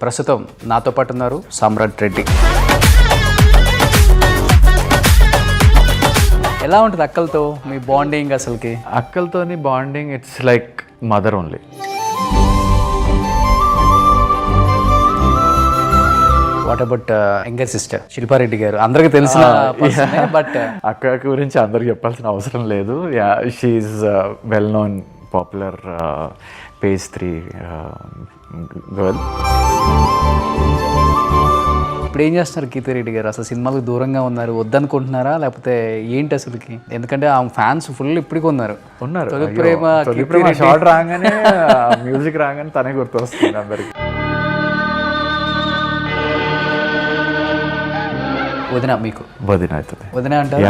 ప్రస్తుతం నాతో పాటు ఉన్నారు సామ్రాట్ రెడ్డి. ఎలా ఉంటుంది అక్కలతో మీ బాండింగ్? అసలుకి అక్కలతోని bonding it's like mother only. What about younger sister Shilpa Reddy గారు? అందరికి తెలిసిన బట్ అక్క గురించి అందరికి చెప్పాల్సిన అవసరం లేదు. She's well known popular page 3 girl. ఇప్పుడు ఏం చేస్తున్నారు కీర్తిరెడ్డి గారు? అసలు సినిమాలకు దూరంగా ఉన్నారు, వద్దనుకుంటున్నారా లేకపోతే ఏంటి అసలుకి? ఎందుకంటే ఆ ఫ్యాన్స్ ఫుల్ ఇప్పటికి ఉన్నారు. తొలి ప్రేమ షార్ట్ రాగానే మ్యూజిక్ రాగానే తనే గుర్తొస్తుంది అందరికి. వదిన మీకు? వదిన అవుతుంది. వదిన అంటారు.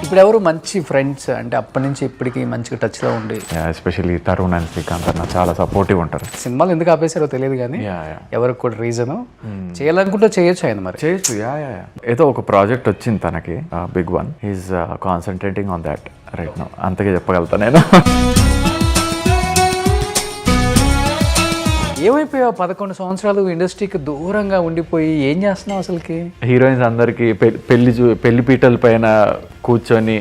ఇప్పుడు ఎవరు మంచి ఫ్రెండ్స్ అంటే అప్పటి నుంచి ఇప్పటికి మంచిగా టచ్లో ఉండి? ఎస్పెషల్లీ తరుణ్ అండ్ శ్రీకాంత్ అన్న చాలా సపోర్టివ్ ఉంటారు. సినిమాలు ఎందుకు ఆపేసారో తెలియదు కానీ ఎవరికి కూడా రీజను. చేయాలనుకుంటే చేయొచ్చు ఆయన, మరి చేయొచ్చు. ఏదో ఒక ప్రాజెక్ట్ వచ్చింది తనకి, big one. He's concentrating on that right now. అంతగా చెప్పగలుగుతా నేను. ఏమైపోయావు? 11 సంవత్సరాలు ఇండస్ట్రీకి దూరంగా ఉండిపోయి ఏం చేస్తున్నావు అసలుకి? హీరోయిన్స్ అందరికి పెళ్లి పీటల పైన కూర్చొని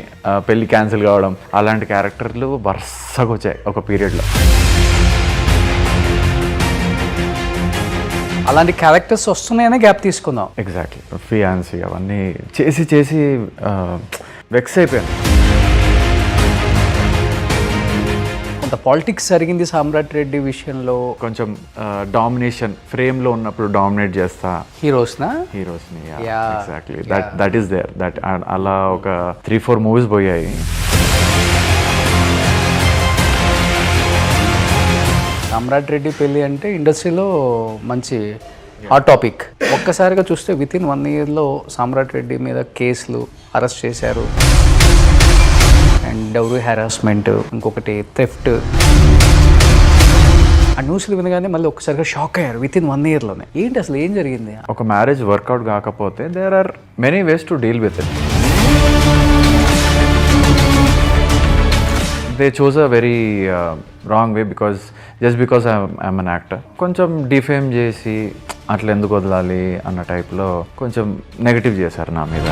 పెళ్లి క్యాన్సిల్ కావడం అలాంటి క్యారెక్టర్లు వరుసగా వచ్చాయి ఒక పీరియడ్లో. అలాంటి క్యారెక్టర్స్ వస్తున్నాయనే గ్యాప్ తీసుకుందాం. ఎగ్జాక్ట్లీ. ఫియాన్సీ అవన్నీ చేసి వెక్స్ అయిపోయాను. కొంత పాలిటిక్స్ జరిగింది సామ్రాట్ రెడ్డి విషయంలో. కొంచెం డామినేషన్ ఫ్రేమ్లో ఉన్నప్పుడు డామినేట్ చేస్తా హీరోస్ని. Exactly that is there. That అలా ఒక 3-4 మూవీస్ పోయాయి. సామ్రాట్ రెడ్డి పెళ్ళి అంటే ఇండస్ట్రీలో మంచి హాట్ టాపిక్. ఒక్కసారిగా చూస్తే వితిన్ 1 ఇయర్లో సామ్రాట్ రెడ్డి మీద కేసులు, అరెస్ట్ చేశారు. అండ్ డౌరీ హెరాస్మెంట్, ఇంకొకటి థెఫ్ట్. ఆ న్యూస్లు వినగానే మళ్ళీ ఒక్కసారిగా షాక్ అయ్యారు వితిన్ 1 ఇయర్లోనే. ఏంటి అసలు ఏం జరిగింది? ఒక మ్యారేజ్ వర్కౌట్ కాకపోతే there are many ways to deal with it. They choose a very wrong way just because I'm an actor. కొంచెం డిఫేమ్ చేసి అట్లా ఎందుకు వదలాలి అన్న టైప్లో కొంచెం నెగటివ్ చేశారు నా మీద.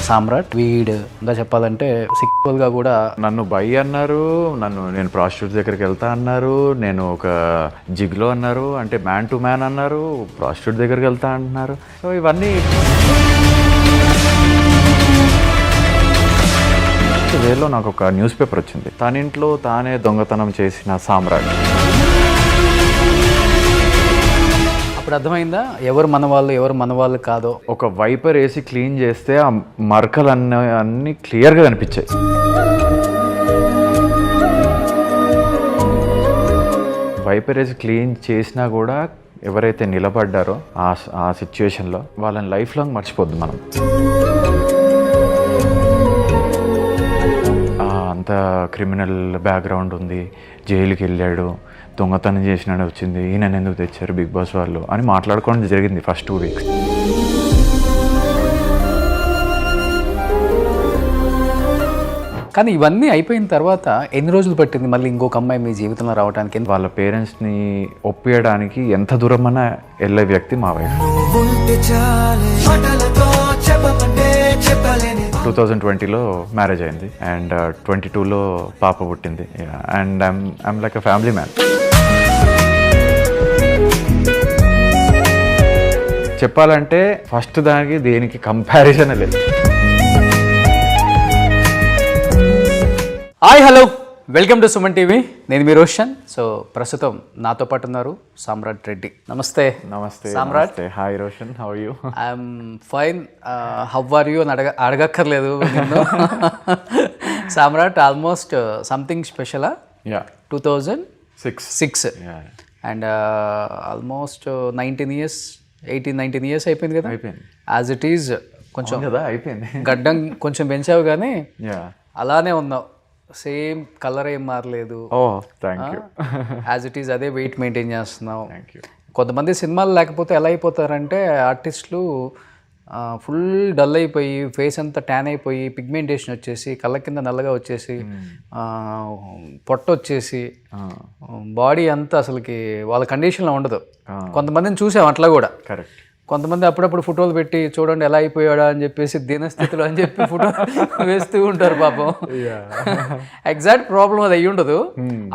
సామ్రాట్ ఇంకా చెప్పాలంటే సిక్వల్గా కూడా నన్ను బై అన్నారు, నేను ప్రాస్టిట్యూట్ దగ్గరికి వెళ్తా అన్నారు, నేను ఒక జిగ్లో అన్నారు, అంటే మ్యాన్ టు మ్యాన్ అన్నారు, ప్రాస్టిట్యూట్ దగ్గరికి వెళ్తా అంటున్నారు. సో ఇవన్నీ వేలో నాకు ఒక న్యూస్ పేపర్ వచ్చింది, తన ఇంట్లో తానే దొంగతనం చేసిన సామ్రాట్. ఇప్పుడు అర్థమైందా ఎవరు మన వాళ్ళు ఎవరు మన వాళ్ళు కాదో? ఒక వైపర్ వేసి క్లీన్ చేస్తే ఆ మరకలు అన్నీ క్లియర్గా కనిపించాయి. వైపర్ వేసి క్లీన్ చేసినా కూడా ఎవరైతే నిలబడ్డారో ఆ సిచ్యువేషన్లో వాళ్ళని లైఫ్ లాంగ్ మర్చిపోద్దు మనం. అంత క్రిమినల్ బ్యాక్గ్రౌండ్ ఉంది, జైలుకి వెళ్ళాడు, దొంగతనం చేసినాడు వచ్చింది, ఈయన ఎందుకు తెచ్చారు బిగ్ బాస్ వాళ్ళు అని మాట్లాడుకోవడం జరిగింది ఫస్ట్ 2 వీక్స్. కానీ ఇవన్నీ అయిపోయిన తర్వాత ఎన్ని రోజులు పట్టింది మళ్ళీ ఇంకొక అమ్మాయి మీ జీవితంలో రావడానికి? వాళ్ళ పేరెంట్స్ని ఒప్పియడానికి ఎంత దూరమన్నా వెళ్ళే వ్యక్తి మా వైఫ్. 2020లో మ్యారేజ్ అయింది అండ్ 22లో పాప పుట్టింది. And I'm like a family man. చెప్పాలంటే ఫస్ట్ దానికి దేనికి కంపారిజన్ లేదు. Hi hello, welcome to Suman TV. నేను మీ రోషన్. సో ప్రస్తుతం నాతో పాటు ఉన్నారు సామ్రాట్ రెడ్డి. నమస్తే. నమస్తే Samrat. Hi Roshan, how are you? I'm fine. How are you అని అడగక్కర్లేదు నిన్ను. సామ్రాట్ ఆల్మోస్ట్ సంథింగ్ స్పెషలా? 2006 అండ్ ఆల్మోస్ట్ 18-19 ఇయర్స్ అయిపోయింది కదా? అయిపోయింది. యాజ్ ఇట్ ఈజ్ కొంచెం కదా అయిపోయింది. గడ్డం కొంచెం పెంచావు కానీ అలానే ఉన్నావు, సేమ్ కలర్ ఏం మారలేదు. Thank you. As it is అదే వెయిట్ మెయింటైన్ చేస్తున్నావు. కొంతమంది సినిమాలు లేకపోతే ఎలా అయిపోతారంటే ఆర్టిస్టులు ఫుల్ డల్ అయిపోయి ఫేస్ అంతా ట్యాన్ అయిపోయి పిగ్మెంటేషన్ వచ్చేసి కళ్ళ కింద నల్లగా వచ్చేసి పొట్ట వచ్చేసి బాడీ అంతా అసలుకి వాళ్ళ కండిషన్లో ఉండదు. కొంతమందిని చూసాం అట్లా కూడా. కరెక్ట్. కొంతమంది అప్పుడప్పుడు ఫోటోలు పెట్టి చూడండి ఎలా అయిపోయాడా అని చెప్పేసి దీనస్థితిలో అని చెప్పి ఫోటో వేస్తూ ఉంటారు పాపం. ఎగ్జాక్ట్ ప్రాబ్లం అది అయ్యి ఉండదు.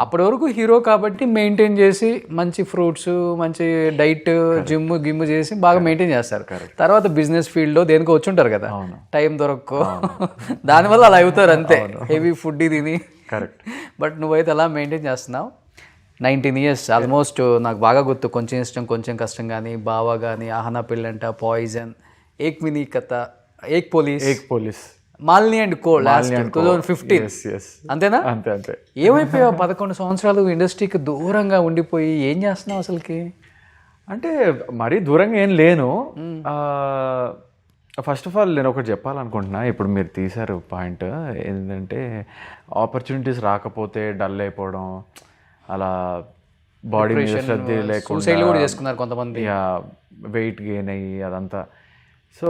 అప్పటి వరకు హీరో కాబట్టి మెయింటైన్ చేసి మంచి ఫ్రూట్స్ మంచి డైట్ జిమ్ చేసి బాగా మెయింటైన్ చేస్తారు. తర్వాత బిజినెస్ ఫీల్డ్లో దేనికో వచ్చి ఉంటారు కదా, టైం దొరక్కో దానివల్ల అలా అవుతారు అంతే, హెవీ ఫుడ్ తిని. కరెక్ట్. బట్ నువ్వైతే అలా మెయింటైన్ చేస్తున్నావు. 19 years ఆల్మోస్ట్. నాకు బాగా గుర్తు కొంచెం ఇష్టం కొంచెం కష్టం కానీ, బావా కానీ, ఆహనా పెళ్ళంట, poison, Ek mini Katha, Ek police, Malini and co last 2015 అంతేనా? అంతే. ఏమైపోయావు 11 సంవత్సరాలు ఇండస్ట్రీకి దూరంగా ఉండిపోయి ఏం చేస్తున్నావు అసలుకి? అంటే మరీ దూరంగా ఏం లేను. ఫస్ట్ ఆఫ్ ఆల్ నేను ఒకటి చెప్పాలనుకుంటున్నా. ఇప్పుడు మీరు తీశారు పాయింట్ ఏంటంటే ఆపర్చునిటీస్ రాకపోతే డల్ అయిపోవడం, అలా బాడీ మీద శ్రద్ధ లేకుండా చేసుకున్నారు కొంతమంది, వెయిట్ గెయిన్ అయ్యి అదంతా. సో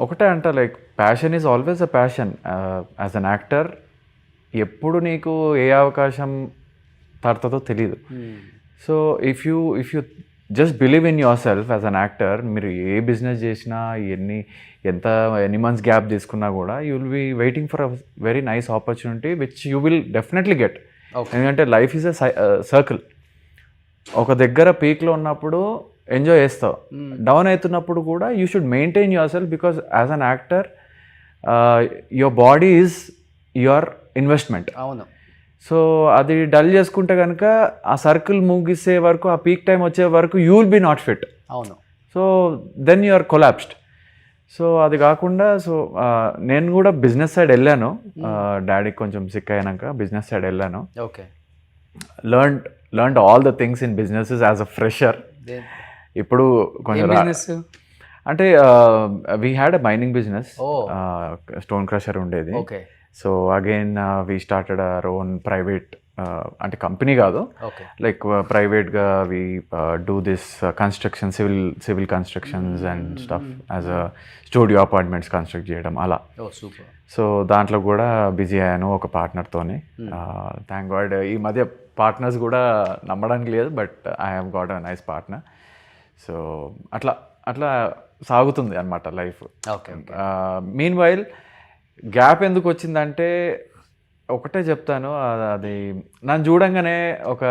ఒకటే అంట, like passion is always a passion. As an actor ఎప్పుడు నీకు ఏ అవకాశం తడుతుందో తెలీదు. So if you just believe in yourself as an actor, మీరు ఏ బిజినెస్ చేసినా ఎన్ని మంత్స్ గ్యాప్ తీసుకున్నా కూడా you will be waiting for a very nice opportunity which you will definitely get. ఎందుకంటే లైఫ్ ఈజ్ అ సర్కిల్. ఒక దగ్గర పీక్లో ఉన్నప్పుడు ఎంజాయ్ చేస్తావు, డౌన్ అవుతున్నప్పుడు కూడా you should maintain your self, because as an actor your body is your investment. అవును. So అది డల్ చేసుకుంటే కనుక ఆ సర్కిల్ ముగిసే వరకు, ఆ పీక్ టైం వచ్చే వరకు you will be not fit. అవును. So then you are collapsed. So అది కాకుండా నేను కూడా బిజినెస్ సైడ్ వెళ్ళాను. డాడీకి కొంచెం సిక్ అయినాక బిజినెస్ సైడ్ వెళ్ళాను. Okay. Learned all the things in businesses as a fresher. ఇప్పుడు కొంచెం అంటే we had a mining business, stone crusher ఉండేది. So again we started our own private, అంటే కంపెనీ కాదు, లైక్ ప్రైవేట్గా we do this construction, civil constructions and stuff, as a studio apartments construct చేయడం అలా. So దాంట్లో కూడా బిజీ అయ్యాను ఒక పార్ట్నర్తోని. థ్యాంక్ గాడ్ ఈ మధ్య పార్ట్నర్స్ కూడా నమ్మడానికి లేదు, but I have got a nice partner. So అట్లా సాగుతుంది అన్నమాట లైఫ్. మీన్ వైల్ గ్యాప్ ఎందుకు వచ్చిందంటే ఒకటే చెప్తాను, అది నన్ను చూడంగానే ఒక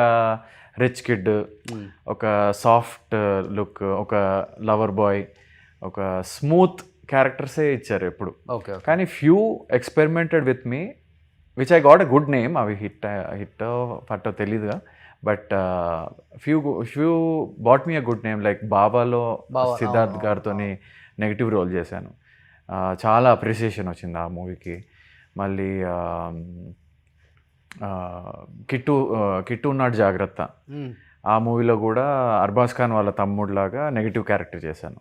రిచ్ కిడ్, ఒక సాఫ్ట్ లుక్, ఒక లవర్ బాయ్, ఒక స్మూత్ క్యారెక్టర్సే ఇచ్చారు ఎప్పుడు. కానీ few experimented with me which I got a good name. అవి హిట్ ఫట్టో తెలీదుగా, but few bought me a good name. Like బాబాలో సిద్ధార్థ్ గారితో నెగిటివ్ రోల్ చేశాను, చాలా అప్రిసియేషన్ వచ్చింది ఆ మూవీకి. మళ్ళీ కిట్టు ఉన్నాడు జాగ్రత్త, ఆ మూవీలో కూడా అర్బాజ్ ఖాన్ వాళ్ళ తమ్ముడులాగా నెగిటివ్ క్యారెక్టర్ చేశాను,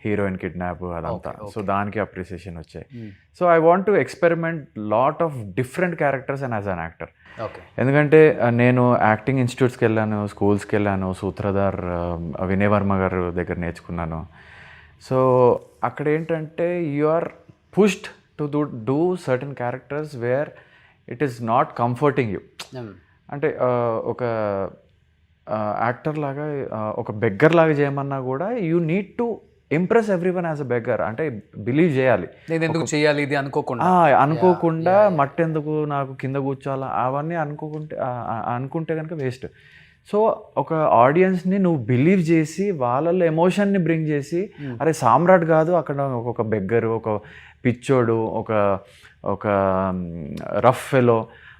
హీరోయిన్ కిడ్నాప్ అదంతా. సో దానికి అప్రిసియేషన్ వచ్చాయి. So I want to experiment lot of different characters and as an actor. ఎందుకంటే నేను యాక్టింగ్ ఇన్స్టిట్యూట్స్కి వెళ్ళాను, స్కూల్స్కి వెళ్ళాను, సూత్రధార్ వినయ్ వర్మ గారు దగ్గర నేర్చుకున్నాను. సో అక్కడ ఏంటంటే you are pushed to do certain characters where it is not comforting you. అంటే ఒక యాక్టర్ లాగా, ఒక బెగ్గర్ లాగా చేయమన్నా కూడా you need to impress everyone as a beggar. అంటే బిలీవ్ చేయాలి, నేను ఎందుకు చేయాలి ఇది అనుకోకుండా మట్టెందుకు నాకు కింద కూర్చోాలా అవన్నీ అనుకుంటే కనుక వేస్ట్. సో ఒక ఆడియన్స్ని నువ్వు బిలీవ్ చేసి వాళ్ళల్లో ఎమోషన్ని బ్రింగ్ చేసి, అరే సామ్రాట్ కాదు అక్కడ ఒక బెగ్గరు, ఒక పిచ్చోడు, ఒక రఫ్ ఫెలో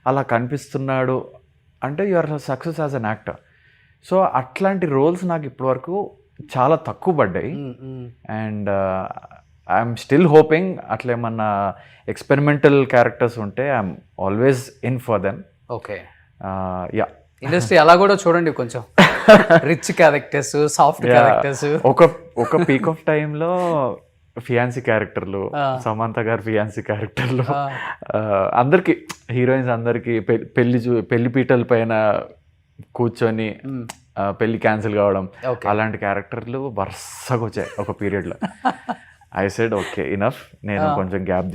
అలా కనిపిస్తున్నాడు అంటే you are success as an actor. So అట్లాంటి రోల్స్ నాకు ఇప్పటివరకు చాలా తక్కువ పడ్డాయి. అండ్ ఐఎమ్ స్టిల్ హోపింగ్ అట్లా ఏమన్నా ఎక్స్పెరిమెంటల్ క్యారెక్టర్స్ ఉంటే I'm always in for them. Okay. Yeah, industry అలా కూడా చూడండి, కొంచెం రిచ్ క్యారెక్టర్స్, సాఫ్ట్ క్యారెక్టర్స్. ఒక పీక్ ఆఫ్ టైంలో ఫియాన్సీ క్యారెక్టర్లు, సమంత గారు ఫియాన్సీ క్యారెక్టర్లు, అందరికి హీరోయిన్స్ అందరికి పెళ్లి పీటల పైన కూర్చొని పెళ్లి క్యాన్సిల్ కావడం, అలాంటి క్యారెక్టర్లు వరుసగా వచ్చాయి ఒక పీరియడ్లో. ఐ సెడ్ ఓకే ఇనఫ్, నేను కొంచెం గ్యాప్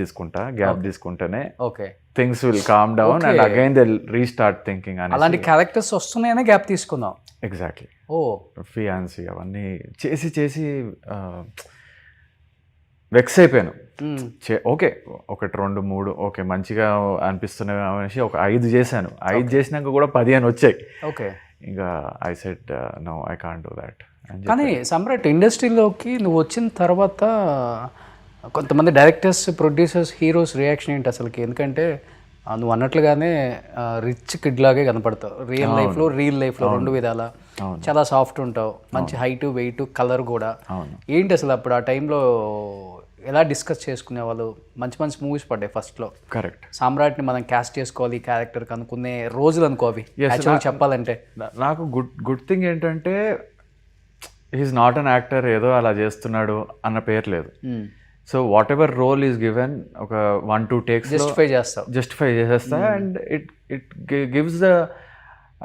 తీసుకుంటేనే okay things will calm down and again they restart thinking అని. అలాంటి క్యారెక్టర్స్ వస్తున్నాయనే గ్యాప్ తీసుకున్నాం. ఎగ్జాక్ట్లీ. ఓ ఫియాన్సీ అవన్నీ చేసి వెక్స్ అయిపోయాను. ఓకే 1 2 3 ఓకే మంచిగా అనిపిస్తున్నాయి అనేసి ఒక 5 చేశాను. 5 చేసినాక కూడా 10 అని వచ్చాయి. ఓకే ఇంకా I said no I can't do that. కానీ సమ్రాట్ ఇండస్ట్రీలోకి నువ్వు వచ్చిన తర్వాత కొంతమంది డైరెక్టర్స్, ప్రొడ్యూసర్స్, హీరోస్ రియాక్షన్ ఏంటి అసలుకి? ఎందుకంటే నువ్వు అన్నట్లుగానే రిచ్ కిడ్ లాగే కనపడతావు రియల్ లైఫ్లో 2 విధాల. చాలా సాఫ్ట్ ఉంటావు, మంచి హైట్, వెయిట్, కలర్ కూడా. ఏంటి అసలు అప్పుడు ఆ టైంలో ఎలా డిస్కస్ చేసుకునే వాళ్ళు? మంచి మంచి మూవీస్ పడ్డాయి ఫస్ట్లో. కరెక్ట్. సామ్రాట్ని మనం క్యాస్ట్ చేసుకోవాలి ఈ క్యారెక్టర్కి అనుకునే రోజులు అనుకో అవి యాక్చువల్గా చెప్పాలంటే. నాకు గుడ్ థింగ్ ఏంటంటే హీఈస్ నాట్ అన్ యాక్టర్, ఏదో అలా చేస్తున్నాడు అన్న పేరు లేదు. So whatever role is given ఒక 1-2 takes జస్టిఫై చేసేస్తా. అండ్ ఇట్ గివ్స్ ద,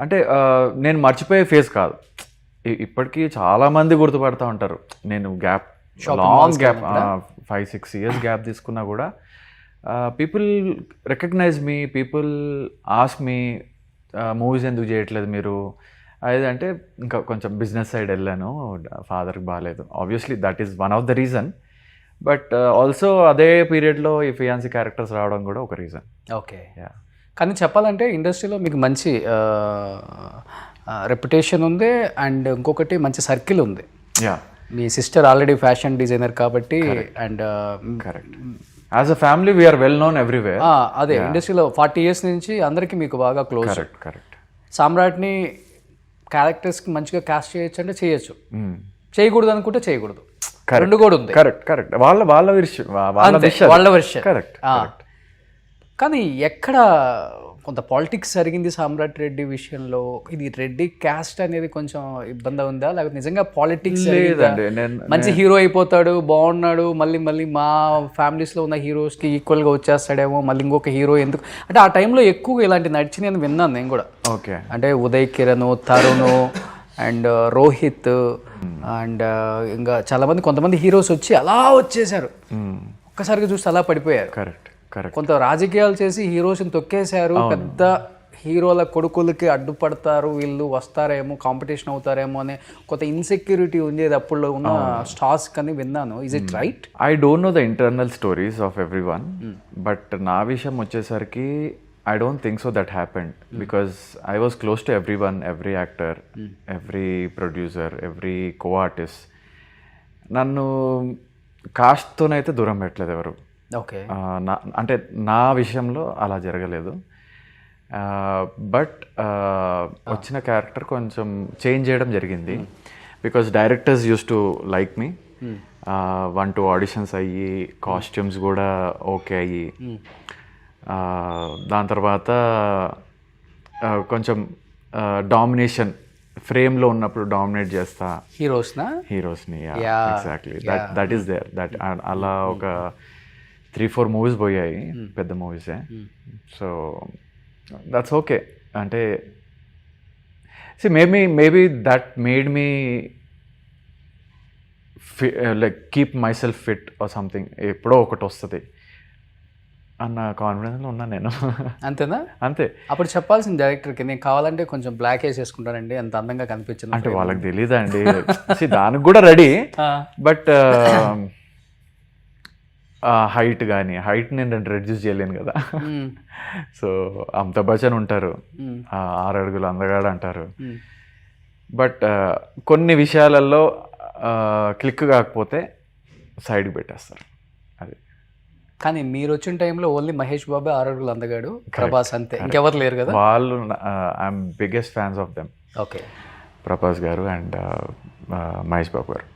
అంటే నేను మర్చిపోయే ఫేస్ కాదు. ఇప్పటికీ చాలా మంది గుర్తుపడతా ఉంటారు. నేను లాంగ్ గ్యాప్ 5-6 years గ్యాప్ తీసుకున్నా కూడా పీపుల్ రికగ్నైజ్ మీ, పీపుల్ ఆస్క్ మీ మూవీస్ ఎందుకు చేయట్లేదు మీరు అది. అంటే ఇంకా కొంచెం బిజినెస్ సైడ్ వెళ్ళాను, ఫాదర్కి బాగాలేదు, obviously that is one of the reason. But also అదే పీరియడ్లో ఈ ఫియాన్సీ క్యారెక్టర్స్ రావడం కూడా ఒక రీజన్. ఓకే. కానీ చెప్పాలంటే ఇండస్ట్రీలో మీకు మంచి రెప్యుటేషన్ ఉంది అండ్ ఇంకొకటి మంచి సర్కిల్ ఉంది. మీ సిస్టర్ ఆల్రెడీ ఫ్యాషన్ డిజైనర్ కాబట్టి. And correct. As a family we are well known everywhere. అదే ఇండస్ట్రీలో 40 years నుంచి అందరికీ మీకు బాగా క్లోజ్. కరెక్ట్. సామ్రాట్ని క్యారెక్టర్స్కి మంచిగా కాస్ట్ చేయొచ్చు అంటే చేయొచ్చు, చేయకూడదు అనుకుంటే చేయకూడదు, రెండు కూడా ఉంది. కరెక్ట్. వాళ్ళ వర్షన్. కరెక్ట్. కానీ ఎక్కడ కొంత పాలిటిక్స్ జరిగింది సామ్రాట్ రెడ్డి విషయంలో. ఇది రెడ్డి క్యాస్ట్ అనేది కొంచెం ఇబ్బంది ఉందా, లేకపోతే నిజంగా పాలిటిక్స్? మంచి హీరో అయిపోతాడు, బాగున్నాడు, మళ్ళీ మా ఫ్యామిలీస్లో ఉన్న హీరోస్కి ఈక్వల్గా వచ్చేస్తాడేమో, మళ్ళీ ఇంకొక హీరో ఎందుకు అంటే ఆ టైంలో ఎక్కువగా ఇలాంటి నడిచి నేను విన్నాను నేను కూడా. ఓకే. అంటే ఉదయ్ కిరణ్, తరుణ్ అండ్ రోహిత్ అండ్ ఇంకా చాలామంది కొంతమంది హీరోస్ వచ్చి అలా వచ్చేసారు, ఒక్కసారిగా చూస్తే అలా పడిపోయారు. కరెక్ట్. కొంత రాజకీయాలు చేసి హీరోస్ని తొక్కేశారు. పెద్ద హీరోల కొడుకులకి అడ్డుపడతారు, వీళ్ళు వస్తారేమో, కాంపిటీషన్ అవుతారేమో అనే కొంత ఇన్సెక్యూరిటీ ఉండేది అప్పుడు ఉన్న స్టార్స్ కని విన్నాను. Is it right? I don't know the internal stories of every one, but నా విషయం వచ్చేసరికి I don't think so that happened, because I was close to everyone, every actor, every producer, every co-artist. నన్ను కాస్ట్తోనైతే దూరం పెట్టలేదు ఎవరు. Okay. అంటే నా విషయంలో అలా జరగలేదు. బట్ వచ్చిన క్యారెక్టర్ కొంచెం చేంజ్ చేయడం జరిగింది, because directors used to like me. 1-2 auditions అయ్యి, కాస్ట్యూమ్స్ కూడా ఓకే అయ్యి, దాని తర్వాత కొంచెం డామినేషన్, ఫ్రేమ్లో ఉన్నప్పుడు డామినేట్ చేస్తా హీరోస్ని. Exactly that is there. That అలా ఒక 3-4 మూవీస్ పోయాయి, పెద్ద మూవీసే. So that's okay. అంటే maybe that made me like keep myself fit or something. ఎప్పుడో ఒకటి వస్తుంది అన్న కాన్ఫిడెన్స్లో ఉన్నాను నేను. అంతేనా? అంతే. అప్పుడు చెప్పాల్సింది డైరెక్టర్కి, నేను కావాలంటే కొంచెం బ్లాక్ వేసేసుకుంటానండి, అంత అందంగా కనిపించింది అంటే. వాళ్ళకి తెలీదా అండి, దానికి కూడా రెడీ. బట్ హైట్ కానీ, హైట్ నేను రెడ్యూస్ చేయలేను కదా. సో అమితాబ్ బచ్చన్ ఉంటారు, 6 అడుగులు అందగాడు అంటారు. బట్ కొన్ని విషయాలలో క్లిక్ కాకపోతే సైడ్కి పెట్టేస్తారు. అది. కానీ మీరు వచ్చిన టైంలో ఓన్లీ మహేష్ బాబు 6 అడుగులు అందగాడు, ప్రభాస్ అంతే, ఇంకెవరు లేరు కదా. వాళ్ళు I'm biggest fans of them. Okay. Prabhas గారు అండ్ మహేష్ బాబు గారు.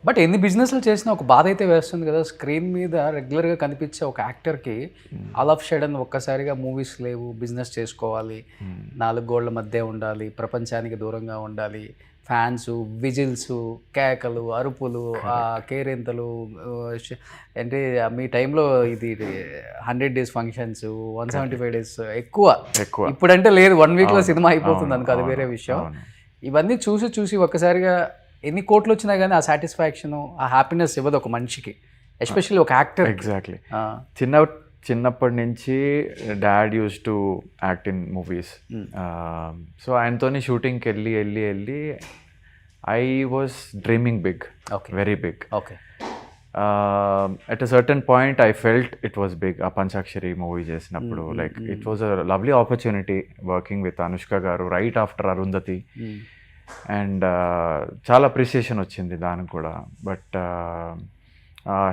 బట్ ఎన్ని బిజినెస్లు చేసినా ఒక బాధ అయితే వేస్తుంది కదా. స్క్రీన్ మీద రెగ్యులర్గా కనిపించే ఒక యాక్టర్కి ఆల్ ఆఫ్ సడన్ ఒక్కసారిగా మూవీస్ లేవు, బిజినెస్ చేసుకోవాలి, 4 గోళ్ల మధ్య ఉండాలి, ప్రపంచానికి దూరంగా ఉండాలి, ఫ్యాన్స్, విజిల్స్, కేకలు, అరుపులు, కేరింతలు. అంటే మీ టైంలో ఇది 100 days ఫంక్షన్స్, 175 days ఎక్కువ. ఇప్పుడంటే లేదు, 1 weekలో సినిమా అయిపోతుంది అనుకో, అది వేరే విషయం. ఇవన్నీ చూసి ఒక్కసారిగా ఎన్ని కోట్లు వచ్చినా కానీ ఆ సాటిస్ఫాక్షన్, ఆ హ్యాపీనెస్ ఇవ్వదు ఒక మనిషికి, ఎస్పెషల్లీ ఒక యాక్టర్. ఎగ్జాక్ట్లీ. చిన్నప్పటి నుంచి dad used to act in movies. So ఆయనతోని షూటింగ్కి వెళ్ళి I was dreaming big, very big. Okay. At a certain point I felt it was big. ఆ పంచాక్షరి మూవీ చేసినప్పుడు like it was a lovely opportunity working with Anushka గారు right after Arundhati. And చాలా appreciation వచ్చింది దానికి కూడా. బట్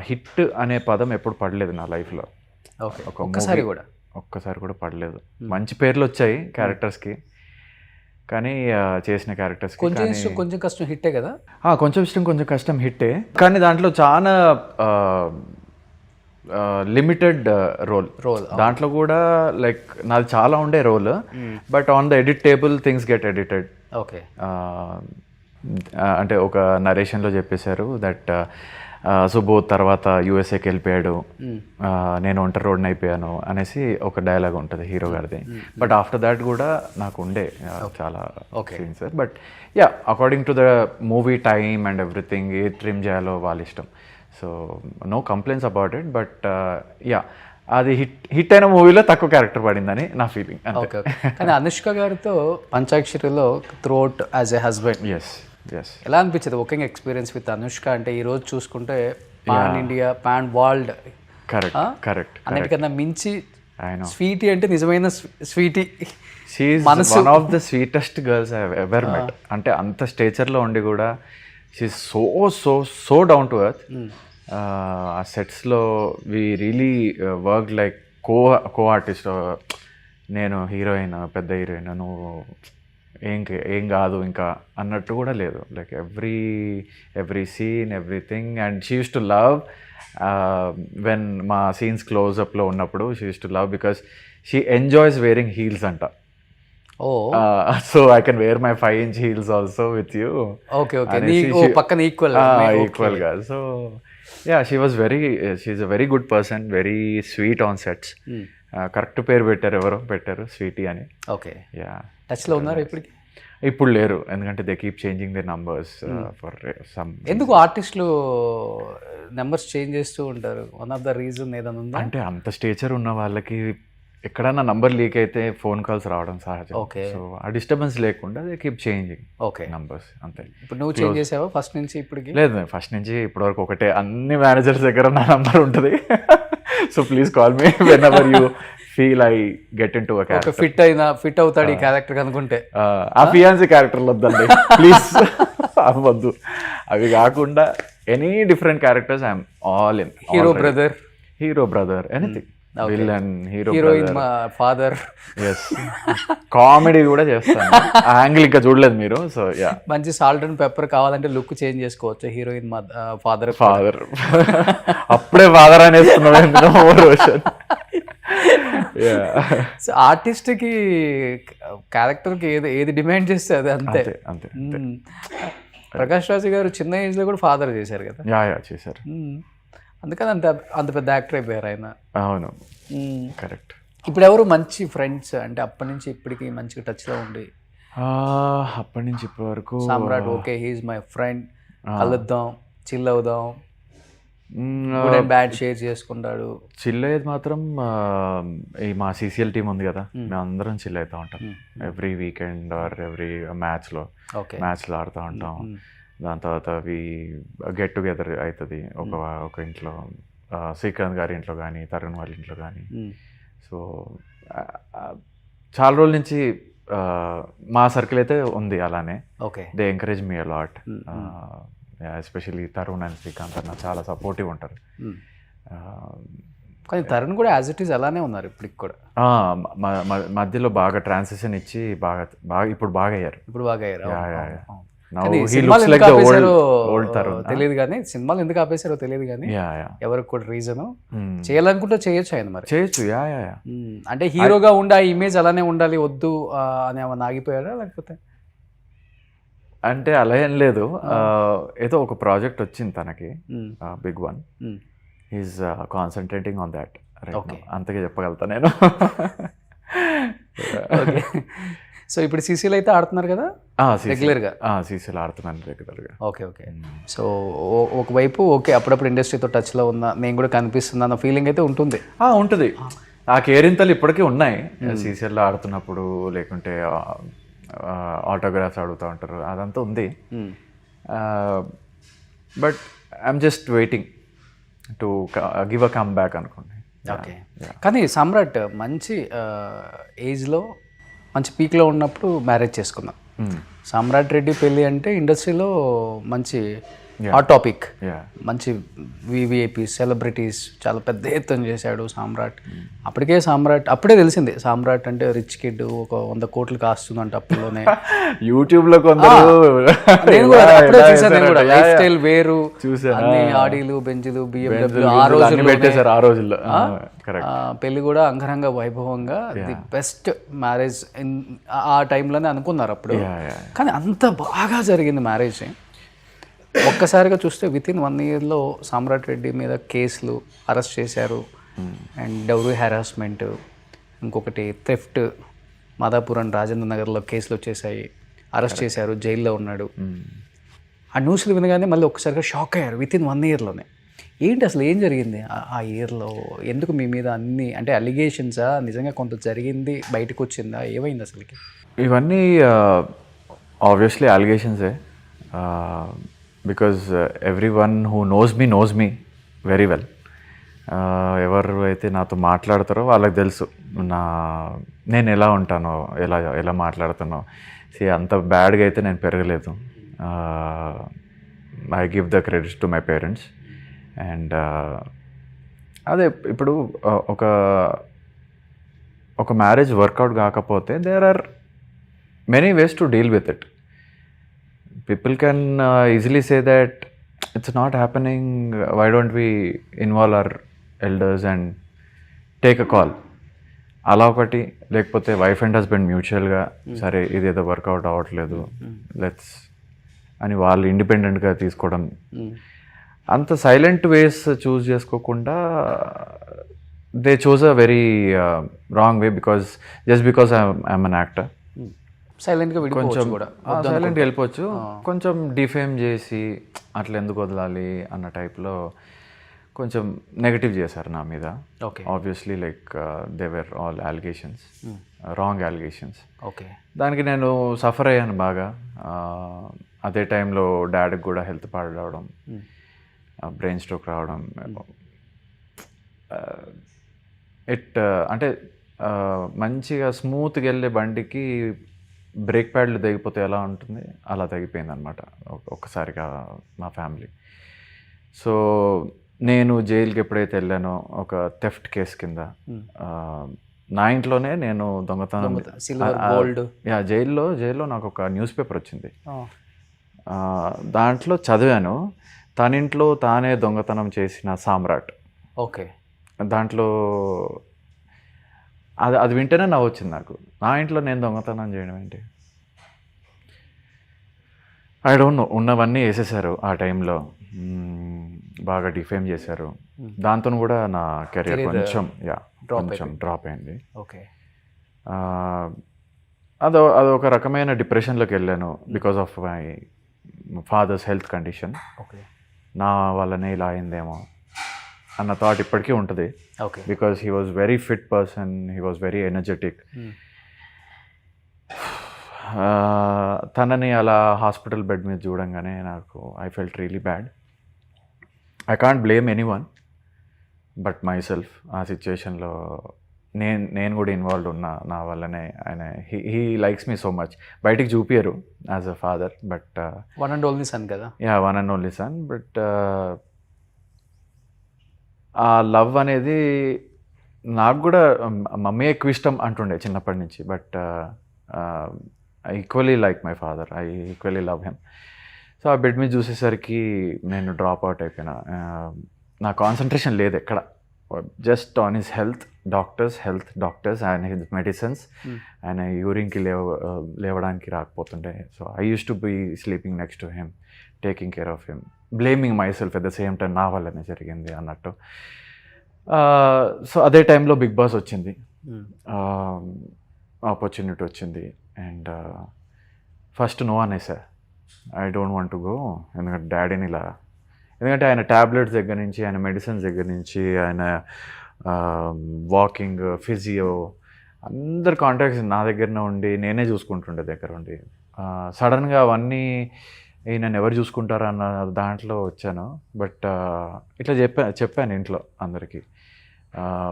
హిట్ అనే పదం ఎప్పుడు పడలేదు నా లైఫ్లో. ఒక్కసారి కూడా పడలేదు. మంచి పేర్లు వచ్చాయి క్యారెక్టర్స్కి, కానీ చేసిన క్యారెక్టర్స్ కొంచెం కష్టం హిట్టే కదా. కొంచెం కష్టం హిట్టే, కానీ దాంట్లో చాలా లిమిటెడ్ రోల్. దాంట్లో కూడా లైక్ నాది చాలా ఉండే role, but on the edit table things get edited. Okay. అంటే ఒక నరేషన్లో చెప్పేశారు దట్ సుబోధ్ తర్వాత యూఎస్ఏకి వెళ్ళిపోయాడు, నేను ఒంటరి రోడ్ని అయిపోయాను అనేసి ఒక డైలాగ్ ఉంటుంది హీరో గారిది. బట్ ఆఫ్టర్ దాట్ కూడా నాకు ఉండే చాలా scenes. But yeah, according to the movie time and everything, ఏ ట్రిమ్ చేయాలో వాళ్ళ ఇష్టం. So no complaints about it. But yeah, అది హిట్ అయిన మూవీలో తక్కువ క్యారెక్టర్ పడిందని నా ఫీలింగ్. ఓకే. కానీ అనుష్క గారితో పంచాక్షరిలో త్రూఅవుట్ యాజ్ ఎ హస్బెండ్, ఎలా అనిపించదు వర్కింగ్ ఎక్స్పీరియన్స్ విత్ అనుష్క? అంటే ఈ రోజు చూసుకుంటే pan India, pan world, correct అన్నిటికన్నా మించి స్వీటీ అంటే నిజమైన Sweety. She is one of the sweetest girls I have ever met. అంటే అంత స్టేచర్లో ఉండి కూడా she is so down to earth. ఆ సెట్స్లో we really work like co artist. నేను హీరోయిన్, పెద్ద హీరోయిన్, నువ్వు ఏం కాదు ఇంకా అన్నట్టు కూడా లేదు. Like every scene, everything. And she used to love when మా సీన్స్ క్లోజ్అప్లో ఉన్నప్పుడు she used to love because she enjoys wearing heels అంట. So I can wear my 5-inch heels also with you. ఈక్వల్గా. So yeah, she is a very good person, very sweet on sets. Correct పేరు పెట్టారు Sweety అని. Okay. Yeah. టచ్లో ఉన్నారు ఇప్పటికి? ఇప్పుడు లేరు, ఎందుకంటే they keep changing they numbers for some. ఎందుకు ఆర్టిస్టులు నెంబర్స్ చేంజ్ చేస్తూ ఉంటారు? వన్ ఆఫ్ ద రీజన్ ఏదైనా ఉందా? అంటే అంత స్టేచర్ ఉన్న వాళ్ళకి ఎక్కడన్నా నంబర్ లీక్ అయితే ఫోన్ కాల్స్ రావడం సహజం. ఓకే. సో ఆ డిస్టర్బెన్స్ లేకుండా దే కీప్ చేంజింగ్ నంబర్స్, అంతే. ఇప్పుడు నువ్వు చేంజ్ చేసావా ఫస్ట్ నుంచి ఇప్పటికి? లేదు, ఫస్ట్ నుంచి ఇప్పటి వరకు ఒకటే. అన్ని మేనేజర్స్ దగ్గర నా నంబర్ ఉంటుంది. So please call me when ever you feel I get in to a character. Fit అవుతాడు ఈ క్యారెక్టర్ అనుకుంటే. ఆ ఫియాన్సీ క్యారెక్టర్లు వద్దండి ప్లీజ్, అవద్దు. అవి కాకుండా any different characters I'm all in. Hero brother, anything. Villain, heroine, father. Yes, comedy కూడా చేస్తాను. ఆ యాంగిల్ ఇంకా చూడలేదు మీరు. సో యా, మంచి సాల్ట్ అండ్ పెప్పర్ కావాలంటే లుక్ చేంజ్ చేసుకోవచ్చు. హీరోయిన్ ఫాదర్ అప్పుడే ఫాదర్ అనేస్తున్నాను. సో ఆర్టిస్ట్కి క్యారెక్టర్కి ఏది డిమాండ్ చేస్తే అది అంతే. ప్రకాష్ రాజ్ గారు చిన్న ఏజ్లో కూడా ఫాదర్ చేశారు కదా. యా చేశారు. అందుకని అంత పెద్ద యాక్టర్ అయిపోయారు ఆయన. అవును, కరెక్ట్. ఇప్పుడు ఎవరు మంచి ఫ్రెండ్స్ అంటే అప్పటి నుంచి ఇప్పటికి మంచిగా టచ్లో ఉండి? అప్పటి నుంచి ఇప్పటి వరకు సామ్రాట్, ఓకే, హీఈస్ మై ఫ్రెండ్, కలుద్దాం, చిల్ అవుదాం, గుడ్ అండ్ బ్యాడ్ షేర్ చేసుకుంటాడు. చిల్ అయ్యేది మాత్రం ఈ మా సిసిఎల్ టీం ఉంది కదా, మేము అందరం చిల్ అవుతూ ఉంటాం. ఎవ్రీ వీకెండ్ ఆర్ ఎవ్రీ మ్యాచ్లో ఆడుతూ ఉంటాం. దాని తర్వాత అవి గెట్ టుగెదర్ అవుతుంది ఒక ఇంట్లో, శ్రీకాంత్ గారి ఇంట్లో కానీ, తరుణ్ వాళ్ళ ఇంట్లో కానీ. సో చాలా రోజుల నుంచి మా సర్కిల్ అయితే ఉంది అలానే. Okay. They encourage me a lot, especially Tarun and Srikanth అన్న చాలా సపోర్టివ్ ఉంటారు. కానీ తరుణ్ కూడా యాజ్ ఇట్ ఈస్ అలానే ఉన్నారు ఇప్పటికి కూడా. మధ్యలో బాగా ట్రాన్సిషన్ ఇచ్చి బాగా ఇప్పుడు బాగా అయ్యారు. తెలియదు కానీ సినిమాలు ఎందుకు ఆపేశారో తెలియదు కానీ ఎవరికి కూడా రీజన్. చేయాలనుకుంటే చేయొచ్చు ఆయన, మరి చేయొచ్చు. అంటే హీరోగా ఉండి ఆ ఇమేజ్ అలానే ఉండాలి వద్దు అని ఏమన్నా ఆగిపోయాడా లేకపోతే? అంటే అలా ఏం లేదు, ఏదో ఒక ప్రాజెక్ట్ వచ్చింది తనకి, big one. He's concentrating on that. అంతగా చెప్పగలుగుతా నేను. సో ఇప్పుడు సీసీలో అయితే ఆడుతున్నారు కదా? రెగ్యులర్గా సీసీలో ఆడుతున్నాను రెగ్యులర్గా. Okay okay. సో ఒకవైపు ఓకే అప్పుడప్పుడు ఇండస్ట్రీతో టచ్లో ఉన్నా నేను కూడా కనిపిస్తున్నా అన్న ఫీలింగ్ అయితే ఉంటుంది. ఉంటుంది. ఆ కేరింతలు ఇప్పటికీ ఉన్నాయి. సీసీఎల్లో ఆడుతున్నప్పుడు లేకుంటే ఆటోగ్రాఫ్స్ అడుగుతూ ఉంటారు, అదంతా ఉంది. But I'm just waiting to give a come back అనుకోండి. ఓకే. కానీ సమ్రాట్ మంచి ఏజ్లో మంచి పీక్లో ఉన్నప్పుడు మ్యారేజ్ చేసుకున్నాం. సమ్రాట్ రెడ్డి పెళ్ళి అంటే ఇండస్ట్రీలో మంచి హాట్ టాపిక్. మంచి వివిఐపీ సెలబ్రిటీస్ చాలా పెద్ద ఎత్తున చేశాడు సామ్రాట్. అప్పటికే సామ్రాట్ అప్పుడే తెలిసింది సామ్రాట్ అంటే రిచ్ కిడ్, ఒక 100 కోట్లు కాస్తుందంట అప్పుల్లోనే. యూట్యూబ్లో కొందరు లైఫ్ స్టైల్ వేరు, అన్ని ఆడీలు బెంజీలు బిఎండబ్ల్యూ ఆ రోజుల్లో. పెళ్లి కూడా అంగరంగ వైభవంగా ది బెస్ట్ మ్యారేజ్ ఆ టైంలోనే అనుకున్నారు అప్పుడు. కానీ అంత బాగా జరిగింది మ్యారేజ్. ఒక్కసారిగా చూస్తే వితిన్ 1 ఇయర్లో సామ్రాట్ రెడ్డి మీద కేసులు, అరెస్ట్ చేశారు. అండ్ డౌరీ హెరాస్మెంట్, ఇంకొకటి థెఫ్ట్, మాదాపూర్ అండ్ రాజేంద్ర నగర్లో కేసులు వచ్చేసాయి, అరెస్ట్ చేశారు, జైల్లో ఉన్నాడు. ఆ న్యూస్లు వినగానే మళ్ళీ ఒక్కసారిగా షాక్ అయ్యారు వితిన్ 1 ఇయర్లోనే. ఏంటి అసలు ఏం జరిగింది ఆ ఇయర్లో? ఎందుకు మీ మీద అన్ని అంటే అలిగేషన్సా, నిజంగా కొంత జరిగింది బయటకు వచ్చిందా, ఏమైంది అసలుకి? ఇవన్నీ ఆబ్వియస్లీ అలిగేషన్సే. Because everyone who knows me very well. ఎవరు అయితే నాతో మాట్లాడతారో వాళ్ళకి తెలుసు నేను ఎలా ఉంటానో, ఎలా మాట్లాడుతానో. అంత బ్యాడ్గా అయితే నేను పెరగలేదు. I give the credits to my parents. And అదే ఇప్పుడు ఒక మ్యారేజ్ వర్కౌట్ కాకపోతే there are many ways to deal with it. People can easily say that it's not happening, why don't we involve our elders and take a call. అలా ఒకటి, లేకపోతే wife and husband మ్యూచువల్గా సరే ఇదేదో work out అవ్వట్లేదు let's అని వాళ్ళు ఇండిపెండెంట్గా తీసుకోవడం. అంత సైలెంట్ వేస్ చూస్ చేసుకోకుండా they choose a very wrong way just because I'm an actor. సైలెంట్గా కొంచెం కూడా సైలెంట్గా వెళ్ళిపోవచ్చు. కొంచెం డిఫేమ్ చేసి అట్లా ఎందుకు వదలాలి అన్న టైప్లో కొంచెం నెగటివ్ చేశారు నా మీద. Okay. Obviously like they were all allegations, wrong allegations. Okay. దానికి నేను సఫర్ అయ్యాను బాగా. అదే టైంలో డాడీకి కూడా హెల్త్ పాడవడం, బ్రెయిన్ స్ట్రోక్ రావడం. అంటే మంచిగా స్మూత్గా వెళ్ళే బండికి బ్రేక్ ప్యాడ్లు తెగిపోతే ఎలా ఉంటుంది అలా తెగిపోయింది అనమాట ఒక్కసారిగా మా ఫ్యామిలీ. సో నేను జైలుకి ఎప్పుడైతే వెళ్ళానో ఒక థెఫ్ట్ కేసు కింద, నా ఇంట్లోనే నేను దొంగతనం, జైల్లో నాకు ఒక న్యూస్ పేపర్ వచ్చింది. దాంట్లో చదివాను తన ఇంట్లో తానే దొంగతనం చేసిన సామ్రాట్. ఓకే. దాంట్లో అది వింటేనే నవ్వు వచ్చింది నాకు. నా ఇంట్లో నేను దొంగతనం చేయడం ఏంటి? I don't know. ఉన్నవన్నీ వేసేసారు ఆ టైంలో, బాగా డిఫేమ్ చేశారు. దాంతో కూడా నా కెరీర్ కొంచెం డ్రాప్ అయింది. ఓకే. అదొక రకమైన డిప్రెషన్లోకి వెళ్ళాను because of my father's health condition. Okay. నా వల్లనే ఇలా అయిందేమో అన్న థాట్ ఇప్పటికీ ఉంటుంది. Okay. Because he was very fit person, he was very energetic. తనని అలా హాస్పిటల్ బెడ్ మీద చూడంగానే నాకు I felt really bad. I can't blame anyone but myself. ఆ సిచ్యుయేషన్లో నేను కూడా ఇన్వాల్వ్ ఉన్నా. నా వల్లనే ఆయన he likes me so much. బయటికి చూపియరు as a father, but one and only sun కదా. One and only sun. But ఆ లవ్ అనేది నాకు కూడా మమ్మీ ఎక్కువ ఇష్టం అంటుండే చిన్నప్పటి నుంచి. But I equally like my father, I equally love him. So ఆ బెడ్ మీద చూసేసరికి నేను డ్రాప్ అవుట్ అయిపోయినా. నా కాన్సన్ట్రేషన్ లేదు ఎక్కడ, just on his health, doctors and his medicines. ఆయన యూరిన్కి లేవడానికి రాకపోతుండే. So I used to be sleeping next to him, taking care of him, blaming myself at the same time, నా వల్లనే జరిగింది అన్నట్టు. సో అదే టైంలో బిగ్ బాస్ వచ్చింది, ఆపర్చునిటీ వచ్చింది. అండ్ ఫస్ట్ నో అనేసా, I don't want to go, ఎందుకంటే డాడీని ఇలా, ఎందుకంటే ఆయన ట్యాబ్లెట్స్ దగ్గర నుంచి, ఆయన మెడిసిన్స్ దగ్గర నుంచి, ఆయన వాకింగ్, ఫిజియో, అందరు కాంటాక్ట్స్ నా దగ్గరనే ఉండి నేనే చూసుకుంటుండే దగ్గర ఉండి. సడన్గా అవన్నీ నన్ను ఎవరు చూసుకుంటారు అన్న దాంట్లో వచ్చాను. బట్ ఇట్లా చెప్పాను ఇంట్లో అందరికీ,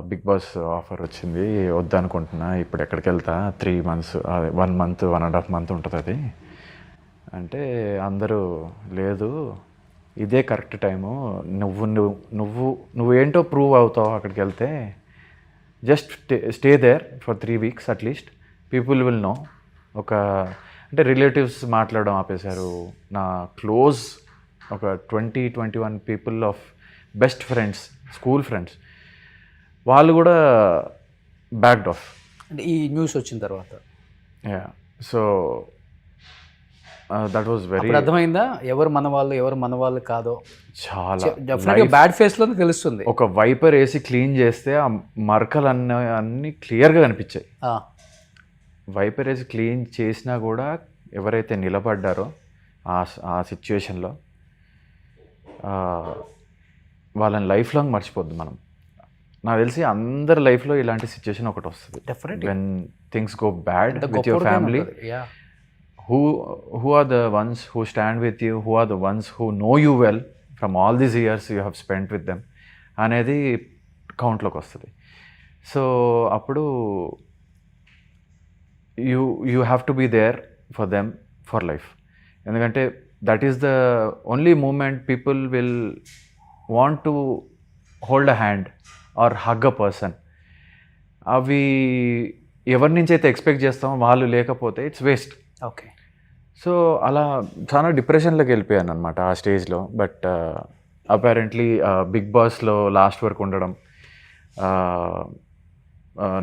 బిగ్ బాస్ ఆఫర్ వచ్చింది, వద్దనుకుంటున్నా, ఇప్పుడు ఎక్కడికి వెళ్తా, 3 months 1 month 1.5 months ఉంటుంది అది అంటే, అందరూ లేదు ఇదే కరెక్ట్ టైము, నువ్వేంటో ప్రూవ్ అవుతావు అక్కడికి వెళ్తే, just stay there for 3 weeks at least, people will know. ఒక అంటే రిలేటివ్స్ మాట్లాడడం ఆపేశారు, నా క్లోజ్ ఒక 20-21 people of best friends, school friends, వాళ్ళు కూడా బ్యాక్డ్ ఆఫ్ అంటే ఈ న్యూస్ వచ్చిన తర్వాత. సో దట్ వాజ్ వెరీ, అర్థమైందా ఎవరు మన వాళ్ళు ఎవరు మన వాళ్ళు కాదో? చాలా డెఫినెట్గా బ్యాడ్ ఫేస్లోనే తెలుస్తుంది. ఒక వైపర్ వేసి క్లీన్ చేస్తే ఆ మరకలు అన్నీ క్లియర్గా కనిపించాయి. వైపర్ వేసి క్లీన్ చేసినా కూడా ఎవరైతే నిలబడ్డారో ఆ సిచ్యువేషన్లో వాళ్ళని లైఫ్ లాంగ్ మర్చిపోద్దు మనం. నాకు తెలిసి అందరి లైఫ్లో ఇలాంటి సిచ్యువేషన్ ఒకటి వస్తుంది, when things go bad with your family. who are the ones who stand with you, who are the ones who know you well from all these years you have spent with them అనేది కౌంట్లోకి వస్తుంది. So అప్పుడు you have to be there for them for life, ఎందుకంటే that is the only moment people will want to hold a hand or hug a person. అవి ఎవరి నుంచి అయితే expect చేస్తామో వాళ్ళు లేకపోతే ఇట్స్ వేస్ట్. ఓకే. సో అలా చాలా డిప్రెషన్లోకి వెళ్ళిపోయాను అనమాట ఆ స్టేజ్లో. బట్ అపారెంట్లీ బిగ్ బాస్లో లాస్ట్ వరకు ఉండడం,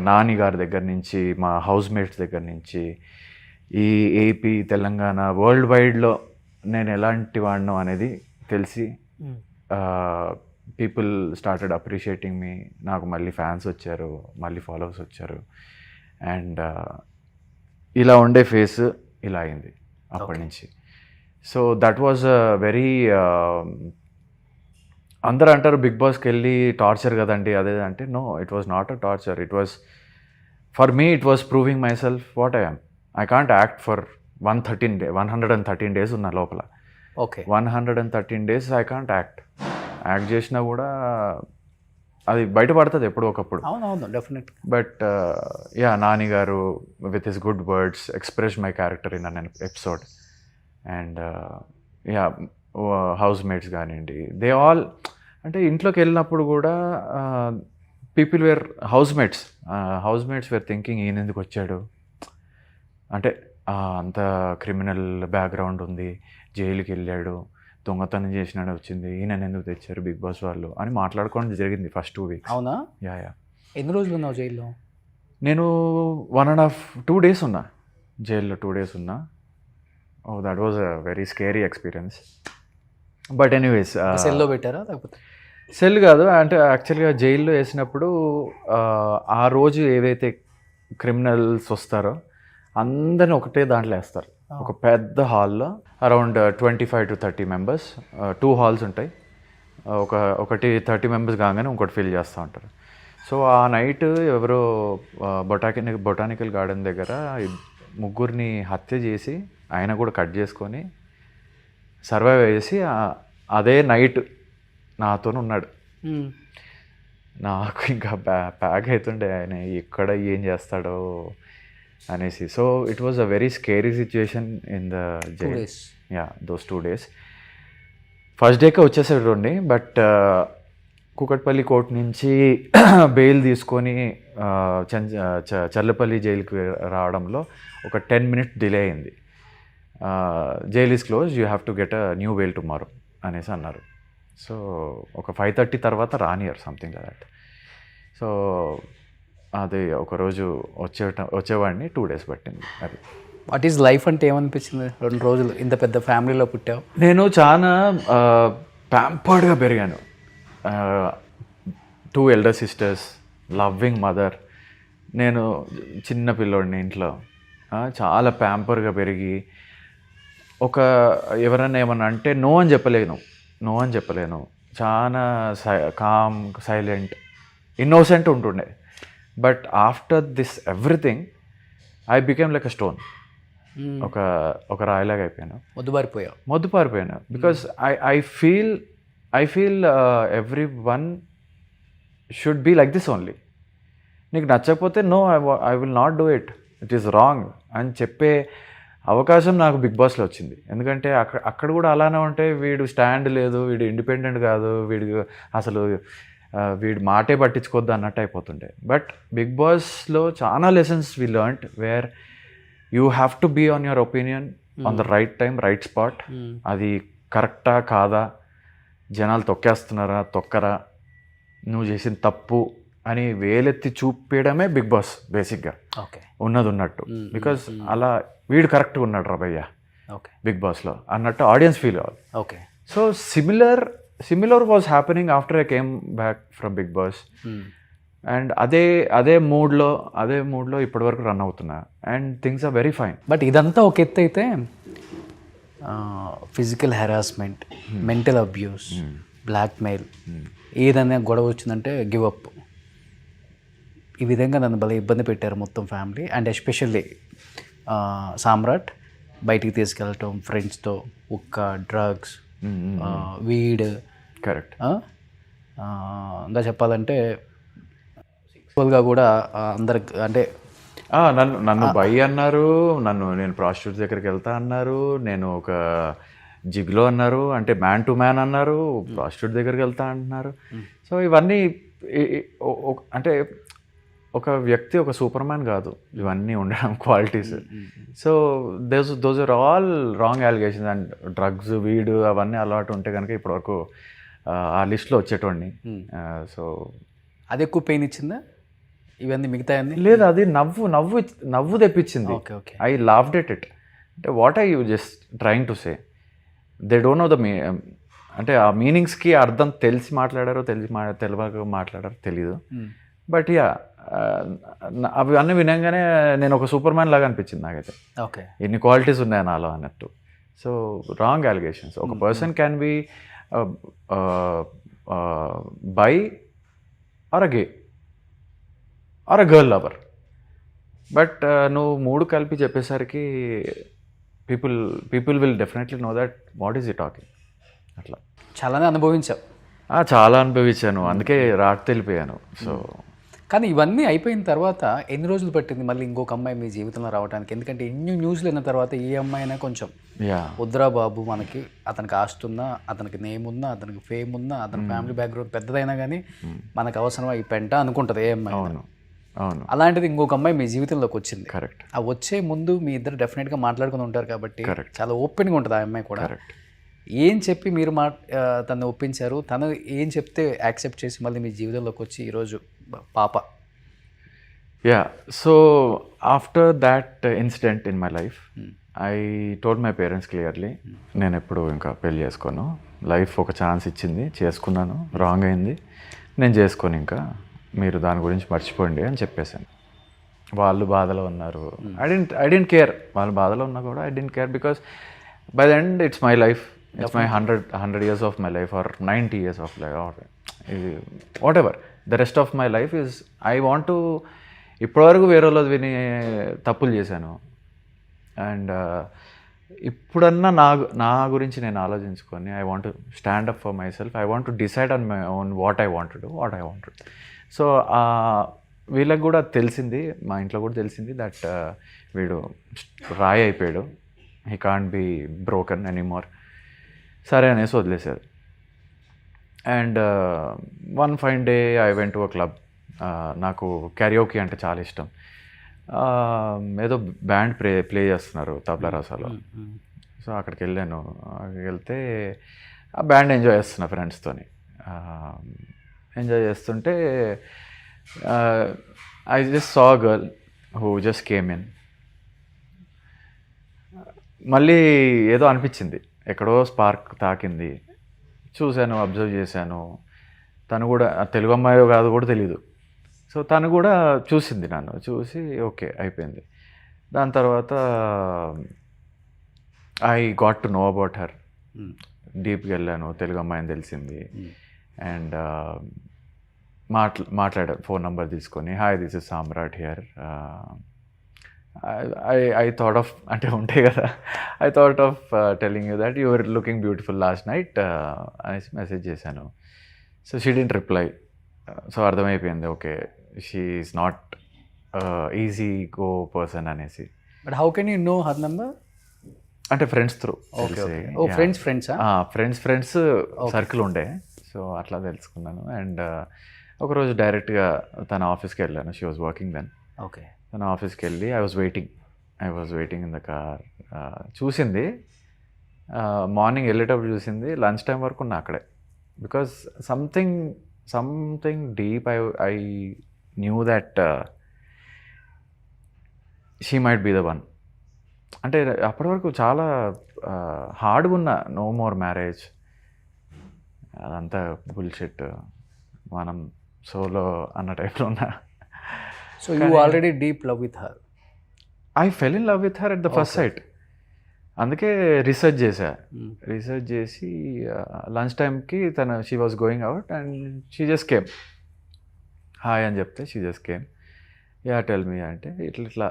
నాని గారి దగ్గర నుంచి, మా హౌస్ మేట్స్ దగ్గర నుంచి, ఈ ఏపీ, తెలంగాణ, వరల్డ్ వైడ్లో నేను ఎలాంటి వాడినో అనేది తెలిసి పీపుల్ స్టార్టెడ్ అప్రిషియేటింగ్ మీ. నాకు మళ్ళీ ఫ్యాన్స్ వచ్చారు, మళ్ళీ ఫాలోవర్స్ వచ్చారు, అండ్ ఇలా ఉండే ఫేస్ ఇలా అయింది అప్పటి నుంచి. సో దట్ వాజ్ వెరీ, అందరూ అంటారు బిగ్ బాస్కి వెళ్ళి టార్చర్ కదండి అదే అంటే, no, it was not a torture. It was for me, it was proving myself what I am. I can't act for 113 days ఉన్న లోపల. Okay. 113 days I can't act చేసినా కూడా అది బయటపడుతుంది ఎప్పుడో ఒకప్పుడు. అవునవును, డెఫినెట్. బట్ నాని గారు with his good words express my character in an episode. And housemates కానివ్వండి, దే ఆల్, అంటే ఇంట్లోకి వెళ్ళినప్పుడు కూడా people were housemates were thinking ఈయన ఎందుకు వచ్చాడు, అంటే అంత క్రిమినల్ బ్యాక్గ్రౌండ్ ఉంది, జైలుకి వెళ్ళాడు, దొంగతనం చేసినాడు వచ్చింది, ఈయన ఎందుకు తెచ్చారు బిగ్ బాస్ వాళ్ళు అని మాట్లాడుకోవడం జరిగింది ఫస్ట్ 2 weeks. అవునా? యా. ఎన్ని రోజులు ఉన్నావు జైల్లో? నేను 1.5-2 days ఉన్నా జైల్లో. 2 days ఉన్నా. That was a very scary experience. But anyways, సెల్లో పెట్టారా లేకపోతే? సెల్ కాదు, అంటే యాక్చువల్గా జైల్లో వేసినప్పుడు ఆ రోజు ఏవైతే క్రిమినల్స్ వస్తారో అందరిని ఒకటే దాంట్లో వేస్తారు. ఒక పెద్ద హాల్లో అరౌండ్ 25-30 members, 2 halls ఉంటాయి. ఒకటి 30 members కాగానే ఇంకోటి ఫిల్ చేస్తూ ఉంటారు. సో ఆ నైట్ ఎవరో బొటానికల్ గార్డెన్ దగ్గర 3 హత్య చేసి ఆయన కూడా కట్ చేసుకొని సర్వైవ్ చేసి అదే నైట్ నాతో ఉన్నాడు. నాకు ఇంకా ప్యాక్ అవుతుండే ఆయన ఎక్కడ ఏం చేస్తాడో అనేసి. So it was a very scary situation in the jail. Those 2 days. First decay వచ్చేసాడు. బట్ కూకట్పల్లి కోర్ట్ నుంచి బెయిల్ తీసుకొని చర్లపల్లి జైలుకి రావడంలో ఒక 10 minutes డిలే అయింది. Jail is close, you have to get a new bail tomorrow అనేసి అన్నారు. సో ఒక 5:30 తర్వాత రానియర్ సంథింగ్ లైక్ దట్. సో అది ఒకరోజు వచ్చేవాడిని, 2 days పట్టింది. అది వాట్ ఈజ్ లైఫ్ అంటే ఏమనిపించింది 2 రోజులు ఇంత పెద్ద ఫ్యామిలీలో పుట్టావు? నేను చాలా ప్యాంపర్డ్గా పెరిగాను. 2 elder sisters, లవ్వింగ్ మదర్. నేను చిన్న పిల్లోడిని ఇంట్లో, చాలా ప్యాంపర్గా పెరిగి ఒక ఎవరైనా ఏమన్నా అంటే నో అని చెప్పలేను. చాలా కామ్, సైలెంట్, ఇన్నోసెంట్ ఉంటుండే. But after this everything I became like a stone. ఒక రాయిలాగా అయిపోయాను, మొద్దుపారిపోయాను. Because I feel everyone should be like this only. నీకు నచ్చకపోతే no, I will not do it, it is wrong అని చెప్పే అవకాశం నాకు బిగ్ బాస్లో వచ్చింది. ఎందుకంటే అక్కడ కూడా అలానే ఉంటే వీడు స్టాండ్ లేదు, వీడు ఇండిపెండెంట్ కాదు, వీడి మాటే పట్టించుకోవద్దు అన్నట్టు అయిపోతుండే. బట్ బిగ్ బాస్లో చాలా lessons we learned where you have to be on your opinion on the right time, right spot. అది కరెక్టా కాదా, జనాలు తొక్కేస్తున్నారా తొక్కరా, నువ్వు చేసిన తప్పు అని వేలెత్తి చూపించడమే బిగ్ బాస్ బేసిక్గా ఉన్నది ఉన్నట్టు. బికాజ్ అలా వీడు కరెక్ట్గా ఉన్నాడు రా భయ్య బిగ్ బాస్లో అన్నట్టు ఆడియన్స్ ఫీల్ అవ్వాలి. So similar was happening after I came back from big boss. And అదే మూడ్లో ఇప్పటివరకు రన్ అవుతున్నా and things are very fine. But ఇదంతా ఒక ఎత్తు అయితే physical harassment, mental abuse, blackmail, ఏదైనా గొడవ వచ్చిందంటే గివ్ అప్, ఈ విధంగా నన్ను భలే ఇబ్బంది పెట్టారు మొత్తం ఫ్యామిలీ. అండ్ ఎస్పెషల్లీ సామ్రాట్ బయటికి తీసుకెళ్ళటం ఫ్రెండ్స్తో, ఉక్క, డ్రగ్స్, వీడ్, కరెక్ట్. ఇంకా చెప్పాలంటే సెక్సువల్గా కూడా అందరికి అంటే నన్ను బై అన్నారు, నేను ప్రాస్టిట్యూట్ దగ్గరికి వెళ్తా అన్నారు, నేను ఒక జిగ్లో అన్నారు, అంటే మ్యాన్ టు మ్యాన్ అన్నారు, ప్రాస్టిట్యూట్ దగ్గరికి వెళ్తా అంటున్నారు. సో ఇవన్నీ అంటే ఒక వ్యక్తి ఒక సూపర్ మ్యాన్ కాదు, ఇవన్నీ ఉండడం qualities. So those are all wrong allegations. And drugs, వీడు అవన్నీ అలవాటు ఉంటే కనుక ఇప్పటివరకు ఆ లిస్ట్లో వచ్చేటోడిని. సో అది ఎక్కువ పెయిన్ ఇచ్చిందా ఇవన్నీ మిగతా? లేదు, అది నవ్వు తెప్పించింది. I laughed at it. అంటే what I you just trying to say, they don't know the అంటే ఆ మీనింగ్స్కి అర్థం తెలిసి మాట్లాడారో తెలియక మాట్లాడారో తెలీదు. బట్ యా, అవి అన్నీ వినంగానే నేను ఒక సూపర్ మ్యాన్ లాగా అనిపించింది నాకైతే. ఎన్ని క్వాలిటీస్ ఉన్నాయి నాలో అన్నట్టు. So wrong allegations. ఒక person can be bi or a gay or a girl lover. But నువ్వు మూడు కలిపి చెప్పేసరికి people will definitely know that what is he talking. అట్లా చాలా అనుభవించాను, అందుకే రాట్ తెలిపోయాను. సో కానీ ఇవన్నీ అయిపోయిన తర్వాత ఎన్ని రోజులు పట్టింది మళ్ళీ ఇంకొక అమ్మాయి మీ జీవితంలో రావడానికి? ఎందుకంటే ఎన్ని న్యూస్లు అయిన తర్వాత ఈ అమ్మాయి అయినా కొంచెం వద్దురా బాబు, మనకి అతనికి ఆస్తి ఉన్నా, అతనికి నేమ్ ఉన్నా, అతనికి ఫేమ్ ఉన్నా, అతని ఫ్యామిలీ బ్యాక్గ్రౌండ్ పెద్దదైనా కానీ మనకు అవసరమా ఈ పెంట అనుకుంటుంది ఏ అమ్మాయి. అవును. అలాంటిది ఇంకొక అమ్మాయి మీ జీవితంలోకి వచ్చింది. కరెక్ట్. ఆ వచ్చే ముందు మీ ఇద్దరు డెఫినెట్గా మాట్లాడుకుని ఉంటారు కాబట్టి చాలా ఓపెన్గా ఉంటుంది ఆ అమ్మాయి కూడా. ఏం చెప్పి మీరు తను ఒప్పించారు? తను ఏం చెప్తే యాక్సెప్ట్ చేసి మళ్ళీ మీ జీవితంలోకి వచ్చి ఈరోజు పాప? Yeah, so after that incident in my life I told my parents clearly, నేను ఎప్పుడు ఇంకా పెళ్ళి చేసుకోను, లైఫ్ ఒక ఛాన్స్ ఇచ్చింది, చేసుకున్నాను, రాంగ్ అయింది, నేను చేసుకోను, ఇంకా మీరు దాని గురించి మర్చిపోండి అని చెప్పేశాను. వాళ్ళు బాధలో ఉన్నారు. ఐ డెంట్ కేర్, వాళ్ళు బాధలో ఉన్నా కూడా I don't care, because by the end it's my life, it's my 100 years of my life or 90 years of life or whatever. The rest of my life is I want to, ఇప్పటివరకు వేరే వాళ్ళది విని తప్పులు చేశాను. And ఇప్పుడన్నా నా గురించి నేను ఆలోచించుకొని I want to stand up for my self. I want to decide on my own what I want to do. So వీళ్ళకి కూడా తెలిసింది, మా ఇంట్లో కూడా తెలిసింది దట్ వీడు రాయి అయిపోయాడు, he can't be broken anymore. సరే అనేసి వదిలేశారు. And one fine day I went to a club. నాకు క్యారియోకి అంటే చాలా ఇష్టం. ఏదో బ్యాండ్ ప్లే చేస్తున్నారు తబలా రసాలో. సో అక్కడికి వెళ్ళాను. వెళ్తే ఆ బ్యాండ్ ఎంజాయ్ చేస్తున్నా ఫ్రెండ్స్తోని. ఎంజాయ్ చేస్తుంటే I just saw girl who just came in. మళ్ళీ ఏదో అనిపించింది, ఎక్కడో స్పార్క్ తాకింది. చూశాను, అబ్జర్వ్ చేశాను. తను కూడా తెలుగు అమ్మాయో కాదు కూడా తెలీదు. సో తను కూడా చూసింది, నన్ను చూసి ఓకే అయిపోయింది. దాని తర్వాత I got to know about her. డీప్కి వెళ్ళాను, తెలుగు అమ్మాయిని తెలిసింది. అండ్ మాట్లాడాను ఫోన్ నెంబర్ తీసుకొని, hi this is Samrat here. I thought of, అంటే ఉంటాయి కదా, I thought of telling you that you are looking beautiful last night అనేసి మెసేజ్ చేశాను. So she didn't reply. So అర్థమైపోయింది, okay she is not easy go person అనేసి. But how can you know her number? అంటే friends through. Friends circle ఉండే, so అట్లా తెలుసుకున్నాను. And ఒకరోజు డైరెక్ట్గా తన ఆఫీస్కి వెళ్ళాను. She was working then. Okay. తన ఆఫీస్కి వెళ్ళి I was waiting in the car. చూసింది, మార్నింగ్ వెళ్ళేటప్పుడు చూసింది, లంచ్ టైం వరకు ఉన్నా అక్కడే. Because something deep I knew that she might be the one. అంటే అప్పటి వరకు చాలా హార్డ్గా ఉన్నా, నో మోర్ మ్యారేజ్, అదంతా బుల్షిట్, మనం సోలో అన్న టైప్లో ఉన్నా. So you already deep love with her? I full in love with her at the first sight. అందుకే రీసెర్చ్ చేసి లంచ్ టైంకి she was going out and she just came. Hi అని చెప్తే she just came. Yeah tell me అంటే, ఇట్లా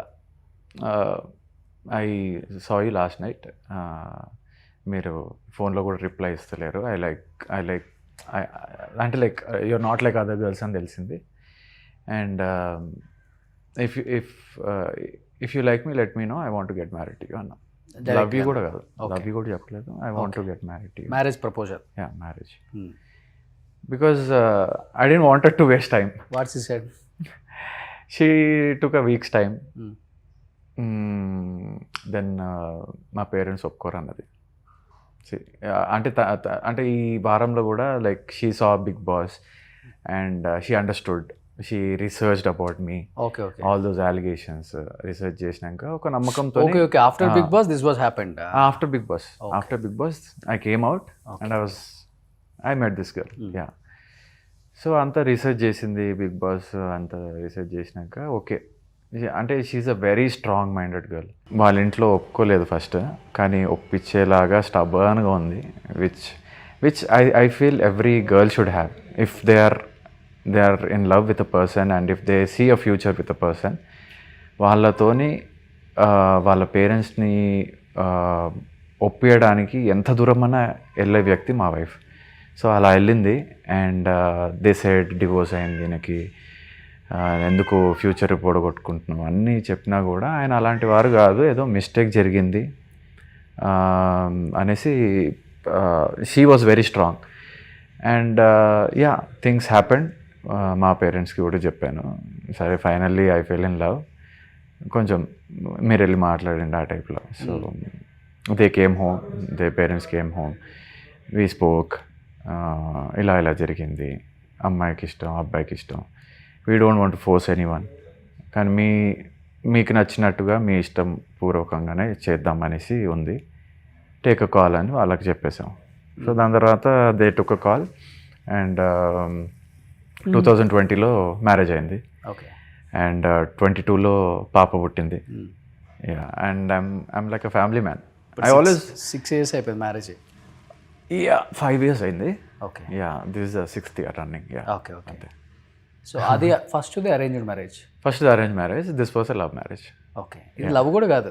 I saw you last night, మీరు ఫోన్లో కూడా రిప్లై ఇస్తలేరు, ఐ లైక్ అంటే like you're not like other girls అని తెలిసింది. And if you like me let me know, I want to get married to you అన్నా. లవ్ యూ కూడా కాదు, లవ్ యూ కూడా చెప్పలేదు, I want to get married to you. Marriage proposal? Yeah, marriage. Because I don't wanted to waste time. What she said? She took a weeks time. Then మా parents ఒప్పుకోరు అన్నది. అంటే ఈ వారంలో కూడా like she saw big boss and she understood, she researched about me, all those allegations research చేసినాక ఒక నమ్మకంతో. After big boss this was happened? After big boss I came out and I met this girl. Yeah. So అంతా research చేసింది, big boss అంతా research చేసినాక okay. అంటే she's a very strong minded girl. వాళ్ళ ఇంట్లో ఒప్పుకోలేదు ఫస్ట్, కానీ ఒప్పించేలాగా స్టబర్న్గా ఉంది, which I feel every girl should have if they are in love with a person and if they see a future with a person. వాళ్ళతోని వాళ్ళ పేరెంట్స్ని ఒప్పియడానికి ఎంత దూరమన్నా వెళ్ళే వ్యక్తి మా వైఫ్. సో అలా వెళ్ళింది అండ్ దే సైడ్ డివోర్స్ అయింది ఈయనకి, ఎందుకు ఫ్యూచర్ పొడగొట్టుకుంటున్నాం అన్నీ చెప్పినా కూడా ఆయన అలాంటి వారు కాదు, ఏదో మిస్టేక్ జరిగింది అనేసి she was very strong. And yeah, things happened. మా పేరెంట్స్కి కూడా చెప్పాను, సరే finally I full in love, కొంచెం మీరు వెళ్ళి మాట్లాడండి ఆ టైప్లో. So they came home, they parents came home, we spoke, ఇలా జరిగింది, అమ్మాయికి ఇష్టం అబ్బాయికి ఇష్టం, we don't want to force anyone, కానీ మీకు నచ్చినట్టుగా మీ ఇష్టం పూర్వకంగానే చేద్దాం అనేసి ఉంది, టేక్ అ కాల్ అని వాళ్ళకి చెప్పేసాం. సో దాని తర్వాత they took a call and 2020లో మ్యారేజ్ అయింది. ఓకే. అండ్ 22లో పాప పుట్టింది. Yeah, and I'm like a family man. I always 6 years అయిపోయింది మ్యారేజ్? యా, 5 years అయింది. Okay. Yeah, this is 6th year running. Yeah. Okay. Okay. So అది ఫస్ట్ది arranged marriage? ఫస్ట్ది arrange marriage, this was a love marriage. Okay. ఇది love కూడా కాదు,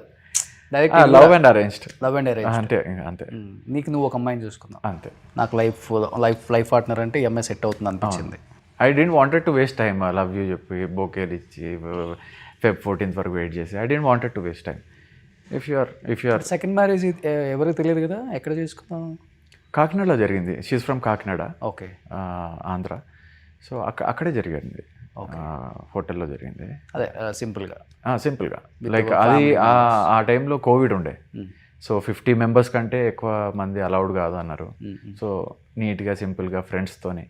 direct love and arranged. అంతే. నీకు నువ్వు ఒక అమ్మాయిని చూసుకున్నావు అంతే. నాకు లైఫ్ పార్ట్నర్ అంటే ఎంఏ సెట్ అవుతుంది అనిపించింది. I don't wanted to waste time. Love you చెప్పి బొకేలు ఇచ్చి Feb 14th వరకు వెయిట్ చేసి I don't wanted to waste time. If you are second marriage ఎవరికి తెలియదు కదా, ఎక్కడ చేసుకున్నావు? కాకినాడలో జరిగింది. She's from Kakinada. Okay. Andhra. So అక్కడే జరిగింది, హోటల్లో జరిగింది. అదే సింపుల్గా లైక్ అది ఆ టైంలో కోవిడ్ ఉండే. సో 50 members కంటే ఎక్కువ మంది అలౌడ్ కాదు అన్నారు. సో నీట్గా సింపుల్గా ఫ్రెండ్స్తోని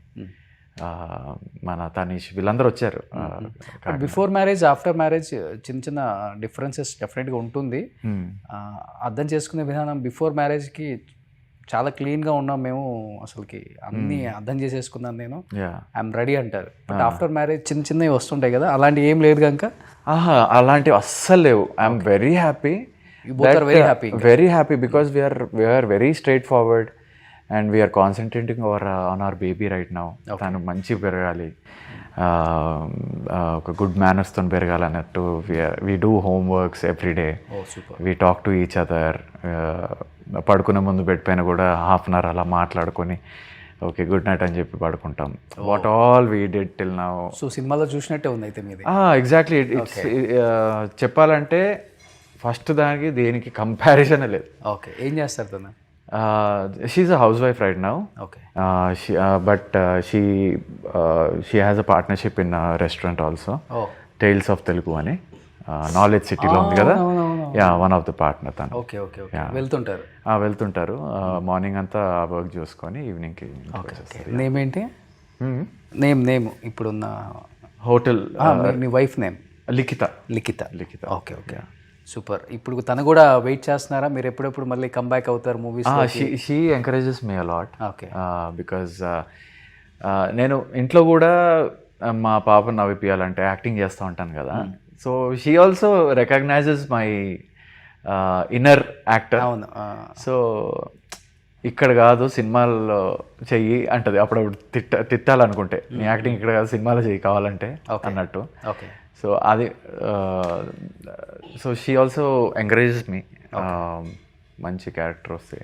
మన తనీష్ వీళ్ళందరూ వచ్చారు. బిఫోర్ మ్యారేజ్ ఆఫ్టర్ మ్యారేజ్ చిన్న డిఫరెన్సెస్ డెఫినెట్గా ఉంటుంది. అర్థం చేసుకునే విధానం బిఫోర్ మ్యారేజ్కి చాలా క్లీన్గా ఉన్నాం మేము, అసలుకి అన్నీ అర్థం చేసేసుకున్నాను నేను, ఐఎమ్ రెడీ అంటారు. బట్ ఆఫ్టర్ మ్యారేజ్ చిన్నవి వస్తుంటాయి కదా, అలాంటివి ఏం లేదు కనుక. అలాంటివి అస్సలు లేవు. I'm very happy You both are very happy. Very happy because we are very straightforward and we are concentrating on our baby right now. తను మంచి పెరగాలి, ఒక గుడ్ మేనర్స్తో పెరగాలి అన్నట్టు. We do homeworks every day, we talk to each other. పడుకునే ముందు bed పైన కూడా హాఫ్ అన్ అవర్ అలా మాట్లాడుకొని ఓకే గుడ్ నైట్ అని చెప్పి పడుకుంటాం. What all we did till now. So సినిమాలో చూసినట్టే ఉంది అయితే మీది. ఎగ్జాక్ట్లీ. ఇట్స్ చెప్పాలంటే ఫస్ట్ దానికి దేనికి కంపారిజన్ లేదు. ఓకే, ఏం చేస్తారు తను? She's a housewife right now. Okay. She has a partnership in a restaurant also. Oh. Tales of Telugu అని నాలెడ్జ్ సిటీలో ఉంది కదా. Yeah, one of the partner తను. Okay okay okay. వెళ్తుంటారు మార్నింగ్ అంతా వర్క్ చూసుకొని ఈవినింగ్కి. నేమ్ ఏంటి? నేమ్ ఇప్పుడున్న హోటల్ మీ wife name? Likhitha. Okay okay, super. ఇప్పుడు తను కూడా వెయిట్ చేస్తున్నారా మీరు ఎప్పుడెప్పుడు మళ్ళీ కమ్బ్యాక్ అవుతారు movies? She encourages me a lot. Okay. Because నేను ఇంట్లో కూడా మా పాపను నవ్విపియాలంటే యాక్టింగ్ చేస్తూ ఉంటాను కదా. So she also recognizes my inner actor. అవును. సో ఇక్కడ కాదు సినిమాల్లో చెయ్యి అంటది అప్పుడప్పుడు. తిట్టాలనుకుంటే నీ యాక్టింగ్ ఇక్కడ కాదు సినిమాలో చెయ్యి కావాలంటే అన్నట్టు. ఓకే. సో అది so she also encourages me. మంచి క్యారెక్టర్ వస్తే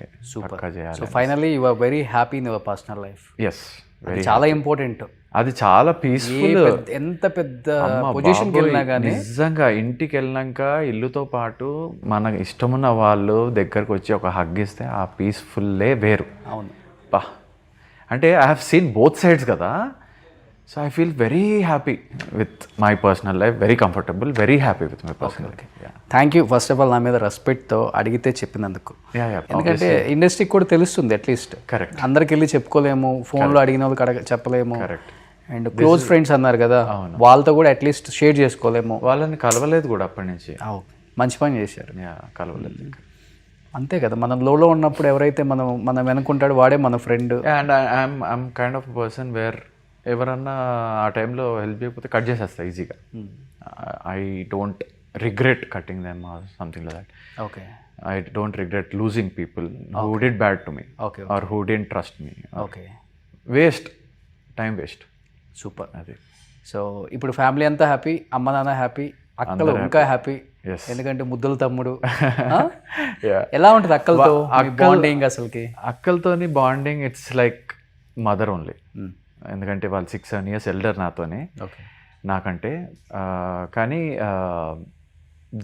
పక్కా చేయాలి. So finally you are very happy in your personal life. Yes, very. చాలా ఇంపార్టెంట్. అది చాలా పీస్ఫుల్. ఎంత పెద్ద పొజిషన్కి వెళ్ళినా కానీ నిజంగా ఇంటికి వెళ్ళినాక ఇల్లుతో పాటు మనకు ఇష్టమున్న వాళ్ళు దగ్గరకు వచ్చి ఒక హగ్ ఇస్తే ఆ పీస్ఫుల్లే వేరు. అవును బా. అంటే I have seen both sides కదా. So I feel very happy with my personal life, very comfortable, very happy with my personal life. Thank you first of all నా మీద రెస్పెక్ట్తో అడిగితే చెప్పినందుకు. ఎందుకంటే ఇండస్ట్రీకి కూడా తెలుస్తుంది అట్లీస్ట్. కరెక్ట్. అందరికి వెళ్ళి చెప్పుకోలేము, ఫోన్లో అడిగిన వాళ్ళకి చెప్పలేము. కరెక్ట్. అండ్ క్లోజ్ ఫ్రెండ్స్ అన్నారు కదా, వాళ్ళతో కూడా అట్లీస్ట్ షేర్ చేసుకోలేము. వాళ్ళని కలవలేదు కూడా అప్పటి నుంచి. మంచి పని చేశారు. కలవలేదు. అంతే కదా, మనం లోలో ఉన్నప్పుడు ఎవరైతే మనం వెనుకుంటాడో వాడే మన friend. And I'm kind of person where ఎవరన్నా ఆ టైంలో హెల్ప్ చేయకపోతే కట్ చేసేస్తా ఈజీగా. I don't regret cutting them or something like that. Okay. I don't regret losing people who did bad to me or who didn't trust me. Okay. Waste, time waste. Super. అది. So ఇప్పుడు family అంతా happy, అమ్మ నాన్న happy, అక్కలు ఇంకా happy. ఎందుకంటే ముద్దుల తమ్ముడు. ఎలా ఉంటుంది అక్కలతో బాండింగ్? అసలుకి అక్కలతోని bonding it's like mother only. ఎందుకంటే వాళ్ళు 6-7 years ఎల్డర్ నాతోనే, నాకంటే. కానీ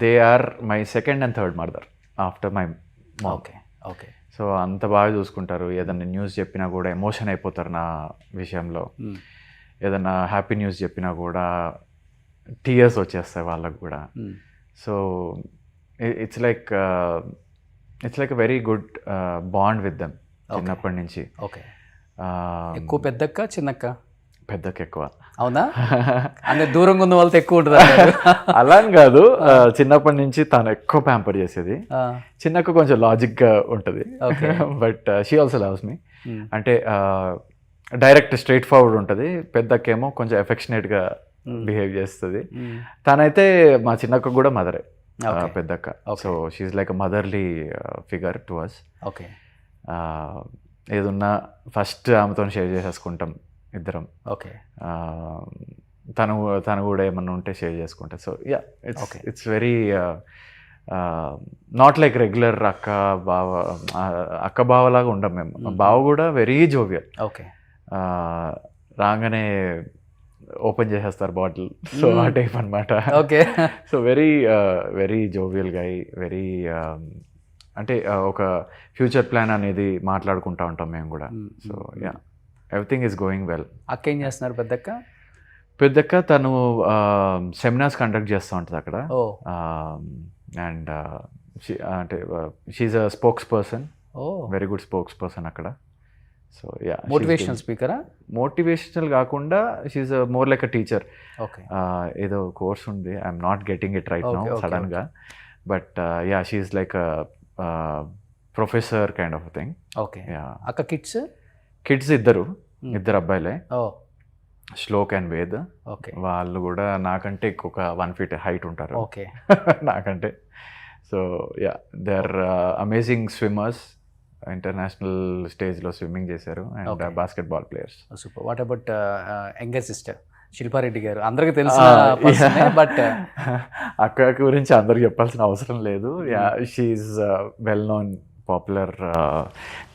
they are my second and third mother after my mom. Okay okay. So అంత బాగా చూసుకుంటారు. ఏదైనా న్యూస్ చెప్పినా కూడా ఎమోషన్ అయిపోతారు నా విషయంలో. ఏదైనా హ్యాపీ న్యూస్ చెప్పినా కూడా టీయర్స్ వచ్చేస్తాయి వాళ్ళకు కూడా. So it's like a very good bond with them చిన్నప్పటి నుంచి. ఓకే. ఎక్కువ పెద్దక్క చిన్నక్క? పెద్దక్క ఎక్కువ. అవునా? అంటే దూరంగా ఉన్న వాళ్ళతో ఎక్కువ ఉంటుంది అలా అని కాదు. చిన్నప్పటి నుంచి తను ఎక్కువ ప్యాంపర్ చేసేది. చిన్నక్క కొంచెం లాజిక్గా ఉంటుంది. But she also loves me. అంటే డైరెక్ట్ స్ట్రైట్ ఫార్వర్డ్ ఉంటుంది. పెద్దక్కేమో కొంచెం ఎఫెక్షనేట్గా బిహేవ్ చేస్తుంది. తనైతే మా చిన్నక్క కూడా మదరే పెద్దక్క. So she's like a motherly figure to us. Okay. ఏదున్నా ఫస్ట్ ఆమెతో షేర్ చేసేసుకుంటాం ఇద్దరం. ఓకే. తను కూడా ఏమన్నా ఉంటే షేర్ చేసుకుంటా. So yeah, it's very not like regular అక్క బావలాగా ఉండం మేము. బావ కూడా వెరీ జోవియల్. ఓకే. రాగానే ఓపెన్ చేసేస్తారు బాటిల్. సో ఆ టైప్ అనమాట. Okay. So very jovial guy, very అంటే ఒక ఫ్యూచర్ ప్లాన్ అనేది మాట్లాడుకుంటూ ఉంటాం మేము కూడా. So yeah, everything is going well. అక్క ఏం చేస్తున్నారు పెద్దక్క? పెద్దక్క తను సెమినార్స్ కండక్ట్ చేస్తూ ఉంటుంది అక్కడ. అండ్ అంటే she's a spokesperson, very good spokesperson అక్కడ. సో యా, మోటివేషనల్ స్పీకరా? మోటివేషనల్ కాకుండా she's more like a teacher. Okay. ఏదో కోర్స్ ఉంది, I'm not getting it right now సడన్గా. But yeah, she's like a professor kind of thing. Okay. అక్క kids ఇద్దరు అబ్బాయిలే, shlok and Ved. Okay. వాళ్ళు కూడా నాకంటే ఒక 1 feet హైట్ ఉంటారు. ఓకే. నాకంటే. So yeah they are amazing swimmers, international స్టేజ్లో స్విమ్మింగ్ చేశారు, and basketball players. Super. What about younger sister Shilpa Reddy గారు? అందరికీ తెలిసిన బట్ అక్క గురించి అందరికి చెప్పాల్సిన అవసరం లేదు. Yeah she's well known popular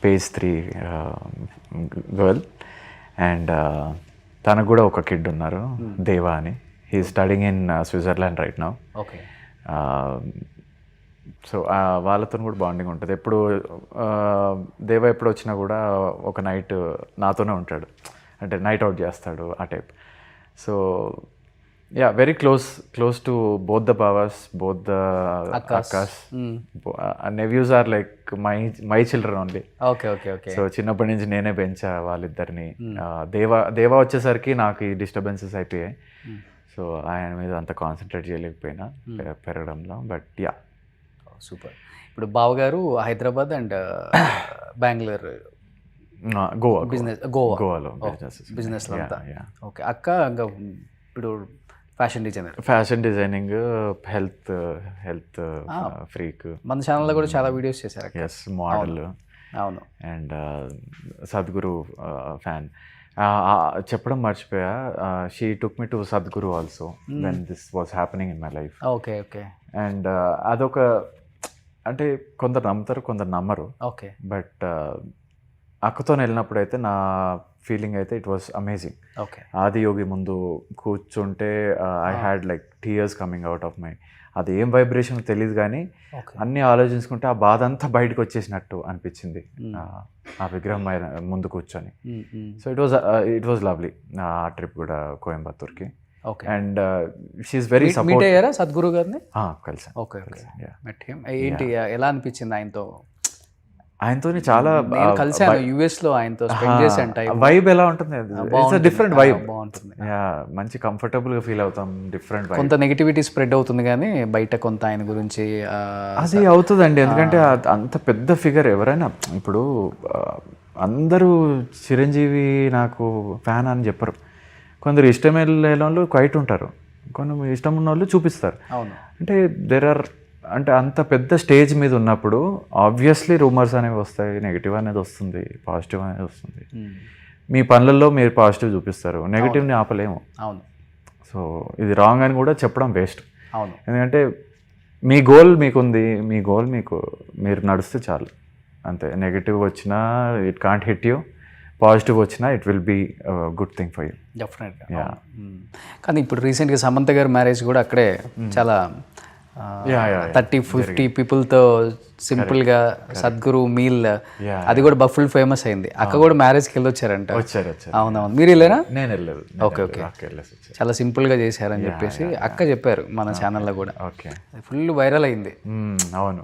page 3 girl, and తనకు కూడా ఒక కిడ్ ఉన్నారు, దేవా అని. He studying in Switzerland right now. Okay. So వాళ్ళతో కూడా బాండింగ్ ఉంటుంది. ఎప్పుడు దేవా ఎప్పుడు వచ్చినా కూడా ఒక నైట్ నాతోనే ఉంటాడు, అంటే నైట్ అవుట్ చేస్తాడు ఆ type. So yeah very close to both the బావాస్, బోత్ ద అక్కాస్. Nephews are like my children only. Okay okay okay. So చిన్నప్పటి నుంచి నేనే పెంచా వాళ్ళిద్దరిని. దేవా వచ్చేసరికి నాకు ఈ డిస్టర్బెన్సెస్ అయిపోయాయి. సో ఆయన మీద అంత కాన్సన్ట్రేట్ చేయలేకపోయినా పెరగడంలో. But yeah super. ఇప్పుడు బావగారు హైదరాబాద్ అండ్ బెంగళూరు, గోవాలో బిజినెస్ అంతా. ఓకే. అక్క ఇంకా ఇప్పుడు ఫ్యాషన్ డిజైనింగ్, హెల్త్ ఫ్రీక్. మన ఛానల్లో కూడా చాలా వీడియోస్ చేశారు. Yes, model. అవును. And Sadhguru fan. చెప్పడం మర్చిపోయా, she took me to Sadhguru also when this was happening in my life. Okay okay. And అదొక, అంటే కొందరు నమ్ముతారు, కొందరు నమ్మరు. ఓకే. బట్ అక్కతో వెళ్ళినప్పుడు అయితే నా ఫీలింగ్ అయితే it was amazing. Okay. Adiyogi ముందు కూర్చుంటే I had like tears coming out of my. అది ఏం వైబ్రేషన్ తెలియదు కానీ అన్నీ ఆలోచించుకుంటే ఆ బాధ అంతా బయటకు వచ్చేసినట్టు అనిపించింది ఆ విగ్రహం ముందు కూర్చొని. సో ఇట్ వాజ్ లవ్లీ ఆ ట్రిప్ కూడా, కోయంబత్తూర్కి. And she's very support. అయ్యారా సద్గురు గారిని? కలిసాను. Okay okay. ఏంటి ఎలా అనిపించింది ఆయనతో? ఆయనతోనే చాలా కలిసాను యుఎస్ లో, ఆయనతో స్పెండ్ చేశాను టైం. వైబ్ ఎలా ఉంటుంది? It's different vibe. బాగుంటుంది. మంచి కంఫర్టబుల్ గా ఫీల్ అవుతాం. Different vibe. కొంత నెగిటివిటీ స్ప్రెడ్ అవుతుంది కానీ బయట కొంత ఆయన గురించి అది అవుతుందండి. ఎందుకంటే అంత పెద్ద ఫిగర్ ఎవరైనా, ఇప్పుడు అందరూ చిరంజీవి నాకు ఫ్యాన్ అని చెప్పరు. కొందరు ఇష్టం లేని వాళ్ళు క్వైట్ ఉంటారు, కొందరు ఇష్టం ఉన్న వాళ్ళు చూపిస్తారు. అవును. అంటే అంటే అంత పెద్ద స్టేజ్ మీద ఉన్నప్పుడు ఆబ్వియస్లీ రూమర్స్ అనేవి వస్తాయి, నెగిటివ్ అనేది వస్తుంది, పాజిటివ్ అనేది వస్తుంది. మీ పనులలో మీరు పాజిటివ్ చూపిస్తారు, నెగిటివ్ని ఆపలేము. అవును. సో ఇది రాంగ్ అని కూడా చెప్పడం వేస్ట్. అవును. ఎందుకంటే మీ గోల్ మీకుంది, మీ గోల్ మీరు నడిస్తే చాలు అంతే. నెగిటివ్ వచ్చినా it can't hit you, positive వచ్చినా it will be good thing for you. డెఫినెట్గా. కానీ ఇప్పుడు రీసెంట్గా సమంత గారి మ్యారేజ్ కూడా అక్కడే చాలా 30-50 పీపుల్తో సింపుల్గా సద్గురు మీల్, అది కూడా బఫుల్ ఫేమస్ అయింది. అక్క కూడా మ్యారేజ్కి వెళ్ళొచ్చారంట. అవునవును. మీరు వెళ్ళారా? నేను వెళ్ళలేదు. Okay okay. చాలా సింపుల్గా చేశారని చెప్పేసి అక్క చెప్పారు మన ఛానల్లో కూడా. ఫుల్ వైరల్ అయింది. అవును,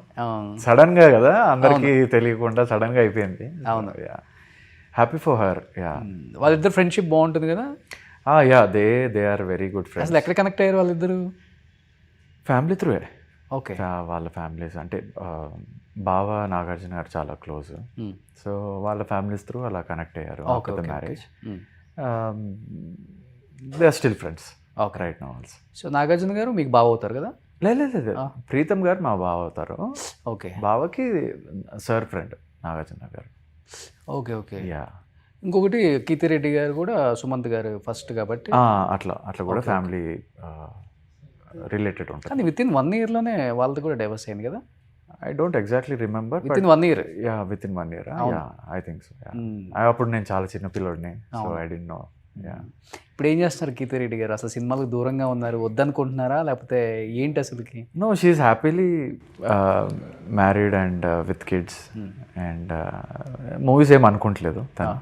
సడన్ గా కదా, అందరికి తెలియకుండా సడన్ గా అయిపోయింది. అవును. Happy for her. వాళ్ళిద్దరు ఫ్రెండ్షిప్ బాగుంటుంది కదా. They are very good friends. అసలు ఎక్కడ కనెక్ట్ అయ్యారు వాళ్ళిద్దరు? ఫ్యామిలీ త్రూయే. ఓకే. వాళ్ళ ఫ్యామిలీస్ అంటే బావ నాగార్జున గారు చాలా క్లోజ్. సో వాళ్ళ ఫ్యామిలీస్ త్రూ అలా కనెక్ట్ అయ్యారు after the marriage. They are still friends right now also. So Nagarjuna గారు మీకు బావ అవుతారు కదా? లేదు, ప్రీతం గారు మా బావ అవుతారు. ఓకే. బావకి సార్ ఫ్రెండ్ నాగార్జున గారు. Okay okay. ఇంకొకటి కీర్తిరెడ్డి గారు కూడా సుమంత్ గారు ఫస్ట్ కాబట్టి అట్లా కూడా ఫ్యామిలీ రిలేటెడ్ ఉంటుంది. కానీ విత్ ఇన్ 1 yearలోనే వాళ్ళది కూడా డైవర్స్ అయింది కదా? I don't exactly remember. With in 1 year. With in 1 year. I think so. అప్పుడు నేను చాలా చిన్న పిల్లోడిని, సో ఐ డిడ్ నో. ఇప్పుడు ఏం చేస్తున్నారు కీర్తిరెడ్డి గారు? అసలు సినిమాలకు దూరంగా ఉన్నారు, వద్దనుకుంటున్నారా లేకపోతే ఏంటి అసలుకి? No, she's happily married and with kids and movies ఏం అనుకుంటలేదు తను.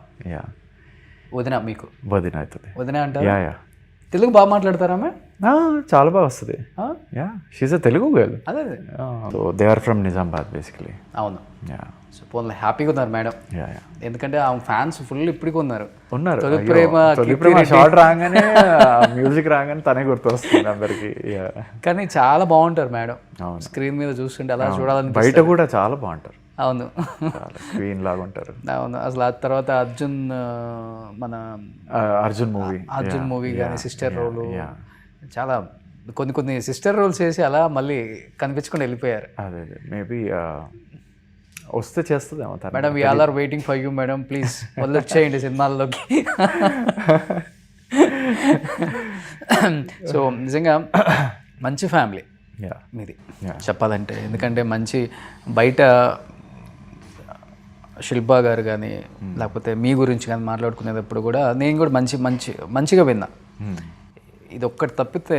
వదిన మీకు? వదిన అవుతుంది. వదిన అంటారు. తెలుగు బాగా మాట్లాడతారా? చాలా బాగా వస్తుంది. She's a Telugu girl. అదే. So they are from Nizamabad basically. అవును. సో పోన్లే, హ్యాపీగా ఉన్నారు మేడం. ఎందుకంటే ఆ ఫ్యాన్స్ ఫుల్ ఇప్పటికీ ఉన్నారు. తొలి ప్రేమ షార్ట్ రాగానే, మ్యూజిక్ రాగానే తనే గుర్తు వస్తుంది అందరికి. కానీ చాలా బాగుంటారు మేడం, స్క్రీన్ మీద చూస్తుంటే అలా చూడాలని. బయట కూడా చాలా బాగుంటారు. అవును, క్వీన్ లాగా ఉంటారు. అవును. అసలు ఆ తర్వాత అర్జున్ మూవీ కానీ సిస్టర్ రోలు చాలా కొన్ని కొన్ని సిస్టర్ రోల్స్ వేసి అలా మళ్ళీ కనిపించకుండా వెళ్ళిపోయారు. అదే మేబీ వస్తే చేస్తుందేమో. Madam we all are waiting for you madam, please వచ్చేయండి సినిమాల్లోకి. సో నిజంగా మంచి ఫ్యామిలీ మీది చెప్పాలంటే, ఎందుకంటే మంచి బయట శిల్పా గారు కానీ లేకపోతే మీ గురించి కానీ మాట్లాడుకునేటప్పుడు కూడా నేను కూడా మంచిగా విన్నా. ఇది ఒక్కటి తప్పితే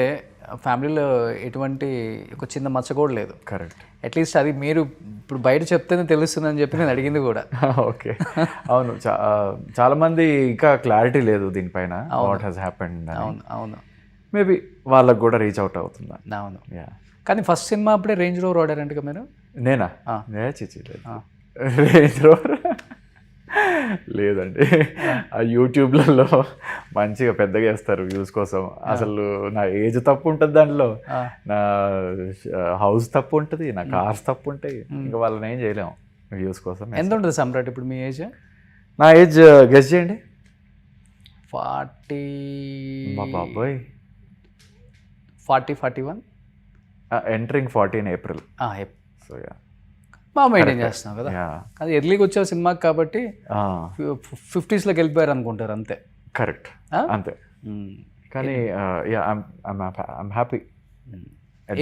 ఫ్యామిలీలో ఎటువంటి ఒక చిన్న మచ్చ కూడా లేదు. కరెక్ట్. అట్లీస్ట్ అది మీరు ఇప్పుడు బయట చెప్తేనే తెలుస్తుందని చెప్పి నేను అడిగింది కూడా. ఓకే, అవును. చాలా మంది ఇంకా క్లారిటీ లేదు దీనిపైన, వాట్ హ్యాస్ హ్యాపెండ్. అవును అవును, మేబీ వాళ్ళకు కూడా రీచ్ అవుట్ అవుతుందా. అవును. కానీ ఫస్ట్ సినిమా అప్పుడే రేంజ్ రోవర్ వాడారంట మీరు? నేనా? చిచ్చి రేంజ్ రోవర్ లేదండి. ఆ యూట్యూబ్లలో మంచిగా పెద్దగా వేస్తారు వ్యూస్ కోసం. అసలు నా ఏజ్ తప్పు ఉంటుంది దాంట్లో, నా హౌస్ తప్పు ఉంటుంది, నా కార్స్ తప్పు ఉంటాయి. ఇంకా వాళ్ళని ఏం చేయలేము వ్యూస్ కోసం. ఎంత ఉంటుంది సమ్రాట్ ఇప్పుడు మీ ఏజ్? నా ఏజ్ గెస్ చేయండి. 40. బాబాయ్ 41. Entering 40 in April. సో బాగా మెయింటైన్ చేస్తున్నాం కదా. అది ఎర్లీగా వచ్చే సినిమాకి కాబట్టి 50sలోకి వెళ్ళిపోయారు అనుకుంటారు అంతే. కరెక్ట్, అంతే. కానీ ఐమ్ హ్యాపీ.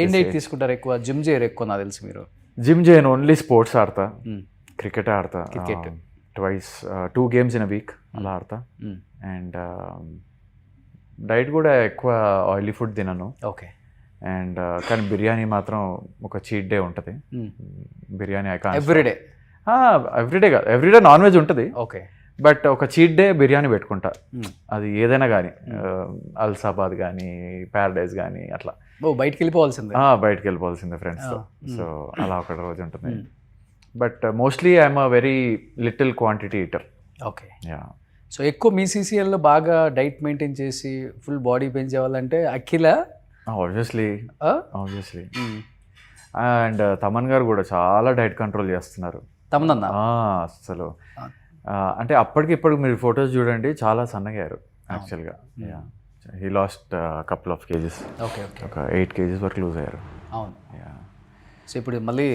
ఏం డైట్ తీసుకుంటారు ఎక్కువ? జిమ్ చేయరు ఎక్కువ నాకు తెలిసి మీరు? జిమ్ చేయను, ఓన్లీ స్పోర్ట్స్ ఆడతా. క్రికెట్ ఆడతా, 2 games in a week అలా ఆడతా. అండ్ డైట్ కూడా ఎక్కువ ఆయిలీ ఫుడ్ తినను. ఓకే. అండ్ కానీ బిర్యానీ మాత్రం ఒక చీట్ డే ఉంటుంది. బిర్యానీ ఎవ్రీడే కాదు, ఎవ్రీడే నాన్ వెజ్ ఉంటుంది. ఓకే. బట్ ఒక చీట్ డే బిర్యానీ పెట్టుకుంటా. అది ఏదైనా కానీ, అల్సాబాద్ కానీ ప్యారడైజ్ కానీ అట్లా. బయటికి వెళ్ళిపోవాల్సిందే ఫ్రెండ్స్తో. సో అలా ఒక రోజు ఉంటుంది. But mostly I'm a very little quantity eater. Okay. So ఎక్కువ మీ సీసీఎల్లో బాగా డైట్ మెయింటైన్ చేసి ఫుల్ బాడీ పెంచే వాళ్ళంటే అఖిల ఆబ్వియస్లీ. అండ్ తమన్ గారు కూడా చాలా డైట్ కంట్రోల్ చేస్తున్నారు. తమన్ అసలు అంటే అప్పటికి ఇప్పటికి మీరు ఫొటోస్ చూడండి, చాలా సన్నగారు యాక్చువల్గా. He lost couple of kgs. Okay. ఒక 8 kgs వరకు లూజ్ అయ్యారు. అవును. సో ఇప్పుడు మళ్ళీ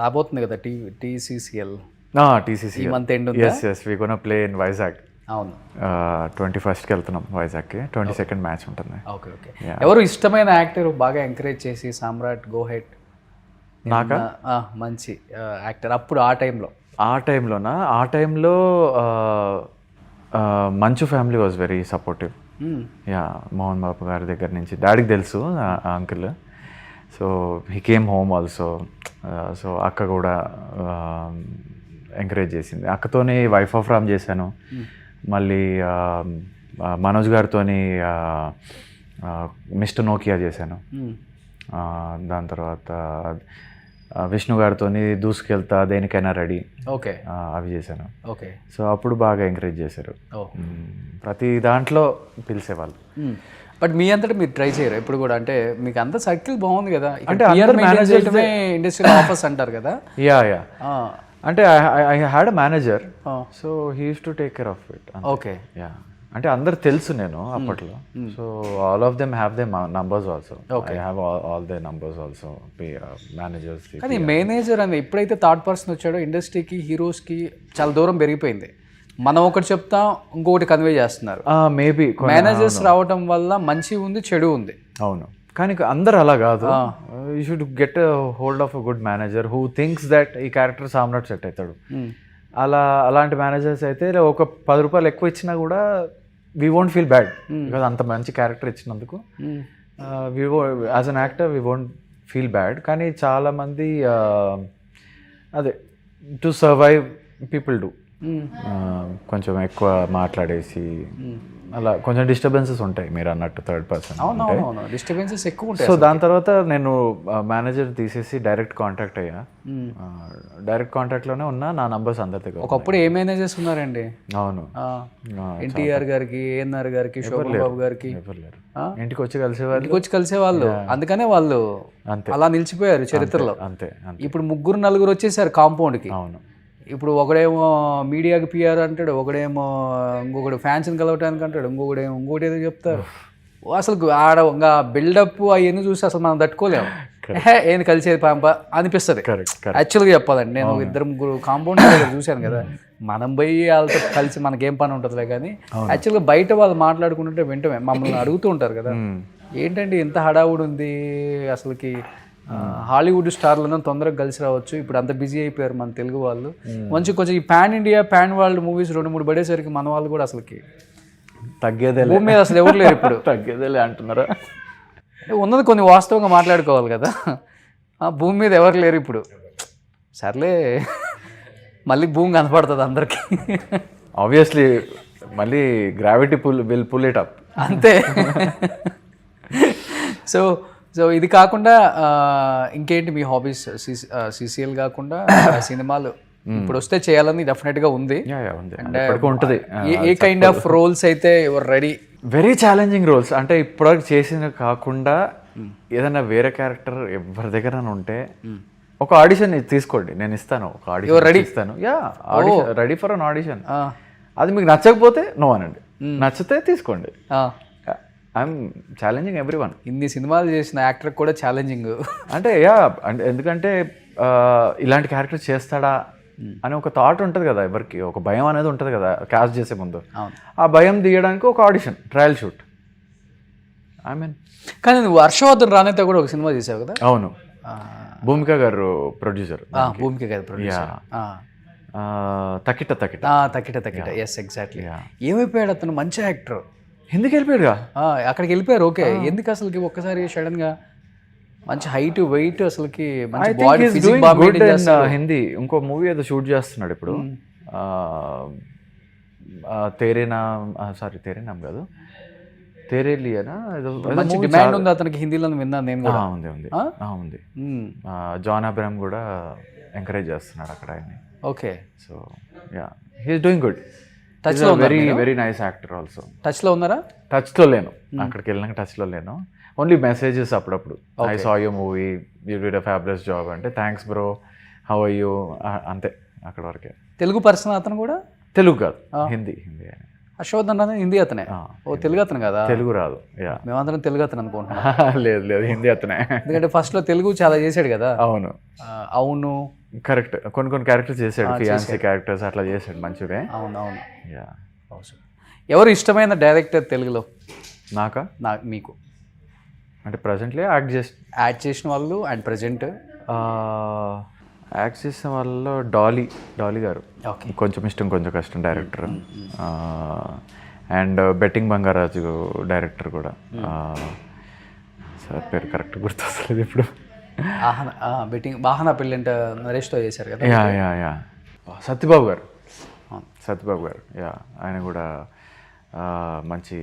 రాబోతుంది కదా TCCL. TCCL month end. Yes we gonna play in Vizag. అవును. 21st వెళ్తున్నాం వైజాగ్కి. 22nd మ్యాచ్ ఉంటుంది. ఓకే. ఎవరు ఇష్టమైన యాక్టర్ బాగా ఎంకరేజ్ చేసి సామ్రాట్ గో హెడ్? నాకా? మంచి యాక్టర్ అప్పుడు ఆ టైంలోనా? ఆ టైంలో Manchu family was very supportive. Mohan Babu గారి దగ్గర నుంచి డాడీకి తెలుసు uncle. So he came home also. So అక్క కూడా ఎంకరేజ్ చేసింది. అక్కతోనే వైఫ్ ఆఫ్ రామ్ చేశాను. మళ్ళీ మనోజ్ గారితో మిస్టర్ నోకియా చేశాను. దాని తర్వాత విష్ణు గారితో దూసుకెళ్తా, దేనికైనా రెడీ. ఓకే. అవి చేశాను. ఓకే. సో అప్పుడు బాగా ఎంకరేజ్ చేశారు. ప్రతి దాంట్లో పిలిచేవాళ్ళు. బట్ మీ అంతటా మీరు ట్రై చేయరు ఎప్పుడు కూడా? అంటే మీకు అంత సర్కిల్ బాగుంది కదా, అంటే ఇండస్ట్రియల్ ఆఫర్స్ అంటారు కదా. యా అంటే I had a manager, so he use to take care of it. Okay. Yeah అంటే అందరు తెలుసు నేను అప్పట్లో. So all of them have they numbers also. I have all they numbers also, managers. కానీ manager అని ఎప్పుడైతే third person వచ్చాడో ఇండస్ట్రీకి, హీరోస్కి చాలా దూరం పెరిగిపోయింది. మనం ఒకటి చెప్తాం, ఇంకొకటి కన్వే చేస్తున్నారు. మేబీ మేనేజర్స్ రావడం వల్ల మంచి ఉంది, చెడు ఉంది. అవును, కానీ అందరు అలా కాదు. You should get hold of a good manager who thinks that ఈ క్యారెక్టర్ సామ్రాట్ సెట్ అవుతాడు. అలాంటి మేనేజర్స్ అయితే ఒక 10 రూపాయలు ఎక్కువ ఇచ్చినా కూడా we won't feel bad, because అంత మంచి క్యారెక్టర్ ఇచ్చినందుకు. As an actor we won't feel bad. కానీ చాలామంది అదే టు సర్వైవ్ పీపుల్ డూ కొంచెం ఎక్కువ మాట్లాడేసి అలా కొంచెం డిస్టర్బెన్సెస్ ఉంటాయి మీరు అన్నట్టు. థర్డ్ పర్సన్ డిస్టర్బెన్సెస్ ఎక్కువ ఉంటాయి. సో దాని తర్వాత నేను మేనేజర్ తీసేసి డైరెక్ట్ కాంటాక్ట్ అయ్యా. డైరెక్ట్ కాంటాక్ట్లోనే ఉన్నా, నా నంబర్స్ అందరి దగ్గర. ఒకప్పుడు ఏ మేనేజర్స్ ఉన్నారండి? అవును, ఎన్టీఆర్ గారికి, ఏఎన్ఆర్ గారికి, శోభన్ బాబు గారికి ఇంటికి వచ్చి కలిసేవాళ్ళు. అందుకనే వాళ్ళు అలా నిలిచిపోయారు చరిత్రలో. అంతే. ఇప్పుడు 3-4 వచ్చేసారు కాంపౌండ్కి. అవును. ఇప్పుడు ఒకడేమో మీడియాకి పిఆర్ అంటాడు, ఒకడేమో ఇంకొకడు ఫ్యాన్స్ని కలవటానికి అంటాడు, ఇంకొకటి ఏదో చెప్తారు. అసలు ఆడ ఇంకా బిల్డప్ అవన్నీ చూసి అసలు మనం తట్టుకోలేము. ఏంది కలిసేది పాంప అనిపిస్తుంది యాక్చువల్గా చెప్పాలండి. నేను ఇద్దరు ముగ్గురు కాంపౌండ్ చూశాను కదా, మనం పోయి వాళ్ళతో కలిసి మనకేం పని ఉంటుందిలే కానీ యాక్చువల్గా బయట వాళ్ళు మాట్లాడుకుంటుంటే వింటమే మమ్మల్ని అడుగుతూ ఉంటారు కదా, ఏంటంటే ఇంత హడావుడి ఉంది అసలుకి, హాలీవుడ్ స్టార్లను తొందరగా కలిసి రావచ్చు, ఇప్పుడు అంత బిజీ అయిపోయారు మన తెలుగు వాళ్ళు. కొంచెం ఈ pan India pan world movies 2-3 పడేసరికి మన వాళ్ళు కూడా అసలుకి తగ్గేదే భూమి మీద అసలు ఎవరు లేరు ఇప్పుడు. తగ్గేదేలే అంటున్నారా? ఉన్నది కొన్ని వాస్తవంగా మాట్లాడుకోవాలి కదా, భూమి మీద ఎవరు లేరు ఇప్పుడు. సర్లే మళ్ళీ భూమి కనపడుతుంది అందరికీ. ఆబ్వియస్లీ మళ్ళీ gravity will pull it up అంతే. సో సో ఇది కాకుండా ఇంకేంటి మీ హాబీస్? సిసిఎల్ కాకుండా సినిమాలు ఇప్పుడు వస్తే చేయాలని డెఫినెట్గా ఉంది. ఉంటుంది. ఏ కైండ్ ఆఫ్ రోల్స్ అయితే you're ready? Very challenging roles. అంటే ఇప్పటివరకు చేసిన కాకుండా ఏదైనా వేరే క్యారెక్టర్ ఎవరి దగ్గర ఉంటే ఒక ఆడిషన్ తీసుకోండి, నేను ఇస్తాను. ఒక ఆడిషన్ రెడీ ఇస్తాను. Ready for an audition. అది మీకు నచ్చకపోతే నో అనండి, నచ్చితే తీసుకోండి. I'm challenging every one. ఇన్ని సినిమాలు చేసిన యాక్టర్ కూడా ఛాలెంజింగ్. అంటే అంటే ఎందుకంటే ఇలాంటి క్యారెక్టర్ చేస్తాడా అని ఒక థాట్ ఉంటుంది కదా ఎవరికి, ఒక భయం అనేది ఉంటుంది కదా క్యాస్ట్ చేసే ముందు. ఆ భయం తీయడానికి ఒక audition, trial shoot. I mean కానీ నువ్వు హర్షవర్ధన్ రానైతే కూడా ఒక సినిమా చేసావు కదా? అవును, భూమిక గారు ప్రొడ్యూసర్. భూమిక గారు ప్రొడ్యూసర్. తకిట తకిట తకిట తకిట, ఎస్ ఎగ్జాక్ట్లీ. ఏమైపోయాడు అతను? మంచి యాక్టర్. ఎందుకు వెళ్ళిపోయాడుగా? అక్కడికి వెళ్ళిపోయారు. ఓకే, ఎందుకు అసలుకి ఒక్కసారి సడన్ గా మంచి హైట్ వెయిట్ అసలుకి హిందీ ఇంకో మూవీ ఏదో షూట్ చేస్తున్నాడు ఇప్పుడు. తేరే నామ్ కాదు, తేరే లియానా ఏదో. మంచి డిమాండ్ ఉంది అతనికి హిందీలో, విన్నాను నేను కూడా. ఉంది. జాన్ అబ్రహం కూడా ఎంకరేజ్ చేస్తున్నాడు అక్కడ ఆయన్ని. Okay, so yeah, he's doing good. Touch లో very very nice actor also. Touch లో ఉన్నారా? టచ్ లో లేను, అక్కడికి వెళ్ళినాక టచ్ లో లేను. ఓన్లీ మెసేజెస్ అప్పుడప్పుడు. I saw you movie, you did a fabulous job అంటే thanks bro, how are you, అంతే, అక్కడ వరకే. తెలుగు పర్సన్ అతను కూడా? తెలుగు కాదు, హిందీ. హర్షవర్ధన్ అనే హిందీ అతనే? ఓ, తెలుగు అతను కదా? తెలుగు రాదు. మేమందరం తెలుగు అతను అనుకుంటున్నాం. లేదు, హిందీ అతనే. ఎందుకంటే ఫస్ట్ లో తెలుగు చాలా చేశాడు కదా. అవును అవును, కరెక్ట్. కొన్ని క్యారెక్టర్స్ చేశాడు, ఫియాన్సీ క్యారెక్టర్స్ అట్లా చేశాడు మంచిగా. అవునవును. ఎవరు ఇష్టమైన డైరెక్టర్ తెలుగులో? మీకు అంటే ప్రజెంట్లీ యాక్ట్ చేసిన వాళ్ళు అండ్ ప్రజెంట్ యాక్ట్ చేసిన వాళ్ళలో డాలీ గారు కొంచెం ఇష్టం, కొంచెం కష్టం director. And betting Bangarraju director కూడా. సార్ పేరు కరెక్ట్ గుర్తొస్తలేదు ఇప్పుడు. బెట్టింగ్ బాహనా పెళ్ళంట నరేష్తో చేశారు కదా. యా సత్యబాబు గారు. యా, ఆయన కూడా మంచి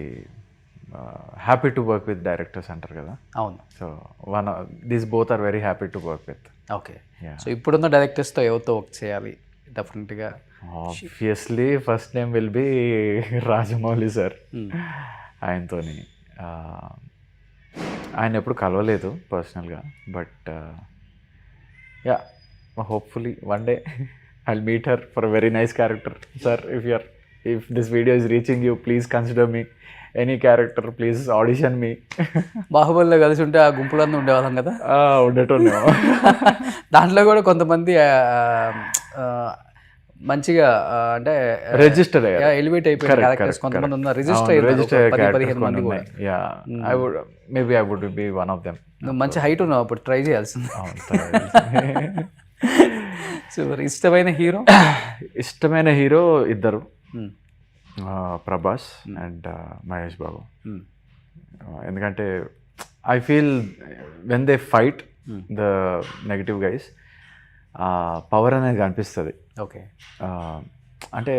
happy to work with directors అంటారు కదా. అవును. So these both are very happy to work with. Okay, so ఇప్పుడున్న డైరెక్టర్స్తో ఎవరితో వర్క్ చేయాలి డెఫినెట్గా? Obviously first name will be Rajamouli sir. ఆయనతోని ఆయన ఎప్పుడు కలవలేదు పర్సనల్గా, but yeah, hopefully one day I'll meet her for very nice character. Sir, if this video is reaching you, please consider me any character, please audition me. బాహుబలిలో కలిసి ఉంటే ఆ గుంపులన్నీ ఉండేవాళ్ళం కదా. ఉండేటోళ్ళేమో. దాంట్లో కూడా కొంతమంది మంచిగా అంటే రిజిస్టర్ ఎలివేట్ అయిపోయిన క్యారెక్టర్స్ కొంతమంది ఉన్నారు. రిజిస్టర్ 15 మంది కూడా. Maybe I would be one of them. నువ్వు మంచి హైట్ ఉన్నావు, అప్పుడు ట్రై చేయాల్సింది. సో ఇష్టమైన హీరో ఇద్దరు, ప్రభాస్ అండ్ మహేష్ బాబు. ఎందుకంటే I feel when they fight the negative guys, power అనేది కనిపిస్తుంది. ఓకే, అంటే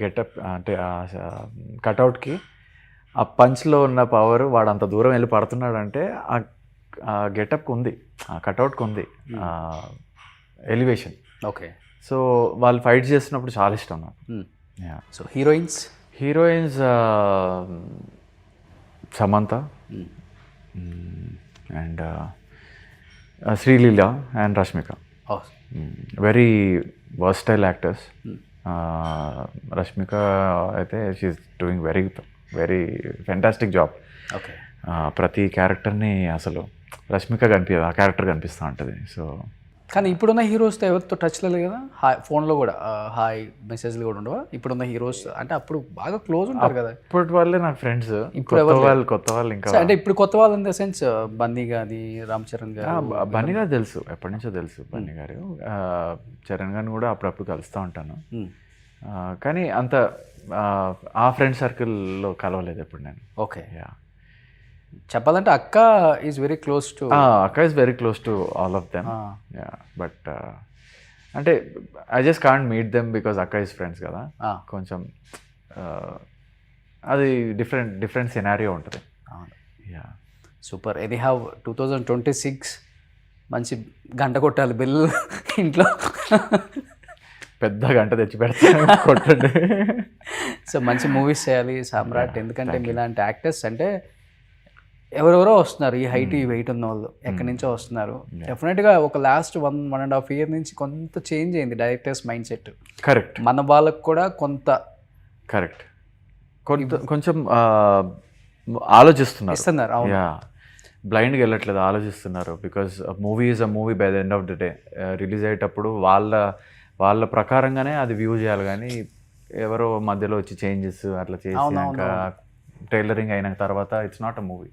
గెటప్ అంటే కటౌట్కి ఆ పంచ్లో ఉన్న పవర్, వాడు అంత దూరం వెళ్ళి పడుతున్నాడు అంటే ఆ గెటప్కి ఉంది, ఆ కటౌట్కి ఉంది ఎలివేషన్. ఓకే, సో వాళ్ళు ఫైట్ చేస్తున్నప్పుడు చాలా ఇష్టం నాకు. So heroines Samantha and Sreeleela and Rashmika. Very versatile actors. Rashmika అయితే she's doing very very fantastic job. Okay. ప్రతి క్యారెక్టర్ని అసలు రష్మిక కనిపించదు, ఆ క్యారెక్టర్ కనిపిస్తూ ఉంటుంది. సో కానీ ఇప్పుడున్న హీరోస్తో ఎవరితో టచ్లో లేదు కదా, హాయ్ ఫోన్లో కూడా హాయ్ మెసేజ్లు కూడా ఉండవా ఇప్పుడున్న హీరోస్? అంటే అప్పుడు బాగా క్లోజ్ ఉంటారు కదా. ఇప్పటి వాళ్ళే నాకు ఫ్రెండ్స్. ఇప్పుడు కొత్త వాళ్ళు ఇంకా అంటే ఇప్పుడు కొత్త వాళ్ళు ఇన్ ద సెన్స్ బన్నీ గారి, రామ్ చరణ్ గారు. బన్నీ గారు తెలుసు, ఎప్పటి నుంచో తెలుసు బన్నీ గారు. చరణ్ గారిని కూడా అప్పుడప్పుడు కలుస్తూ ఉంటాను. కానీ అంత ఆ ఫ్రెండ్ సర్కిల్లో కలవలేదు ఎప్పుడు నేను. ఓకే. చెప్పాలంటే అక్క ఈజ్ వెరీ క్లోజ్ టు అక్క is very close to all of them. But అంటే I just can't meet them because అక్క ఈజ్ ఫ్రెండ్స్ కదా. కొంచెం అది డిఫరెంట్ సినారియో ఉంటుంది. సూపర్. ఎనీ హ్యావ్ 2026 మంచి గంట కొట్టాలి బిల్ ఇంట్లో. పెద్ద గంట తెచ్చి పెడతాను, కొట్టండి. సో మంచి మూవీస్ చేయాలి సామ్రాట్. ఎందుకంటే మీలాంటి యాక్టర్స్ అంటే ఎవరెవరో వస్తున్నారు, ఈ హైట్ ఈ వెయిట్ ఉన్న వాళ్ళు ఎక్కడి నుంచో వస్తున్నారు. డెఫినెట్గా ఒక లాస్ట్ 1.5 year నుంచి కొంత చేంజ్ అయింది డైరెక్టర్స్ మైండ్ సెట్. కరెక్ట్. మన వాళ్ళకు కూడా కొంత కరెక్ట్ కొంచెం ఆలోచిస్తున్నారు. బ్లైండ్గా వెళ్ళట్లేదు, ఆలోచిస్తున్నారు. Because movie is a movie by the end of the day. Release అయ్యేటప్పుడు వాళ్ళ ప్రకారంగానే అది వ్యూ చేయాలి. కానీ ఎవరో మధ్యలో వచ్చి చేంజెస్ అట్లా చేసినాక టైలరింగ్ అయిన తర్వాత ఇట్స్ నాట్ అ మూవీ.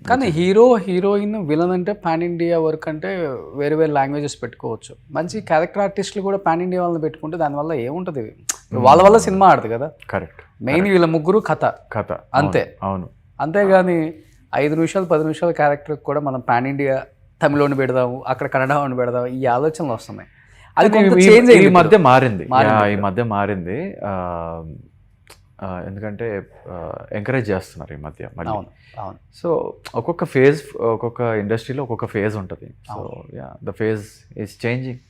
కానీ హీరోయిన్ విలన్ అంటే పాన్ ఇండియా వర్క్ అంటే వేరే వేరే లాంగ్వేజెస్ పెట్టుకోవచ్చు. మంచి క్యారెక్టర్ ఆర్టిస్టులు కూడా పాన్ ఇండియా వాళ్ళని పెట్టుకుంటే దానివల్ల ఏముంటుంది, వాళ్ళ వల్ల సినిమా ఆడదు కదా. కరెక్ట్. మెయిన్ వీళ్ళ ముగ్గురు కథ అంతే. అవును. అంతేగాని 5 నిమిషాలు 10 నిమిషాల క్యారెక్టర్ కూడా మనం పాన్ ఇండియా తమిళని పెడదాము, అక్కడ కన్నడని పెడదాము, ఈ ఆలోచనలు వస్తున్నాయి. అది చేంజ్ ఈ మధ్య మారింది. ఎందుకంటే ఎంకరేజ్ చేస్తున్నారు ఈ మధ్య మళ్ళీ. సో ఒక్కొక్క ఇండస్ట్రీలో ఒక్కొక్క ఫేజ్ ఉంటుంది. So the phase is changing.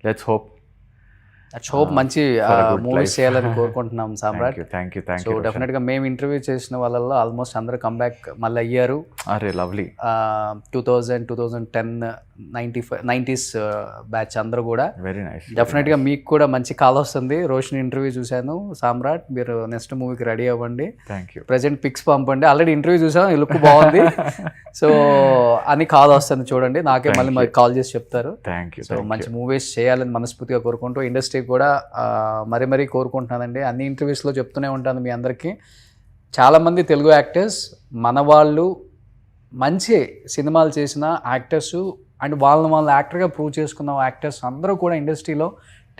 Let's hope మంచి మూవీస్ చేయాలని కోరుకుంటున్నాం సామ్రాట్. Thank you. సో డెఫినెట్గా మేము ఇంటర్వ్యూ చేసిన వాళ్ళల్లో ఆల్మోస్ట్ అందరూ కమ్బ్యాక్ మళ్ళీ అయ్యారు. అరే లవ్లీ. 2000, 2010, 90s బ్యాచ్ అందరూ కూడా. Very nice. డెఫినెట్గా మీకు కూడా మంచి కాల్ వస్తుంది. రోషిని ఇంటర్వ్యూ చూశాను. సామ్రాట్ మీరు నెక్స్ట్ మూవీకి రెడీ అవ్వండి. Thank you. ప్రెజెంట్ పిక్స్ పంపండి. ఆల్రెడీ ఇంటర్వ్యూ చూసాను, లుక్ బాగుంది. సో అని కాల్ వస్తుంది చూడండి, నాకే మళ్ళీ కాల్ చేసి చెప్తారు. Thank you. సో మంచి మూవీస్ చేయాలని మనస్ఫూర్తిగా కోరుకుంటూ ఇండస్ట్రీ కూడా మరీ కోరుకుంటున్నానండి. అన్ని ఇంటర్వ్యూస్లో చెప్తూనే ఉంటాను మీ అందరికీ. చాలామంది తెలుగు యాక్టర్స్ మన వాళ్ళు మంచి సినిమాలు చేసిన యాక్టర్స్ అండ్ వాళ్ళని యాక్టర్గా ప్రూవ్ చేసుకున్న యాక్టర్స్ అందరూ కూడా ఇండస్ట్రీలో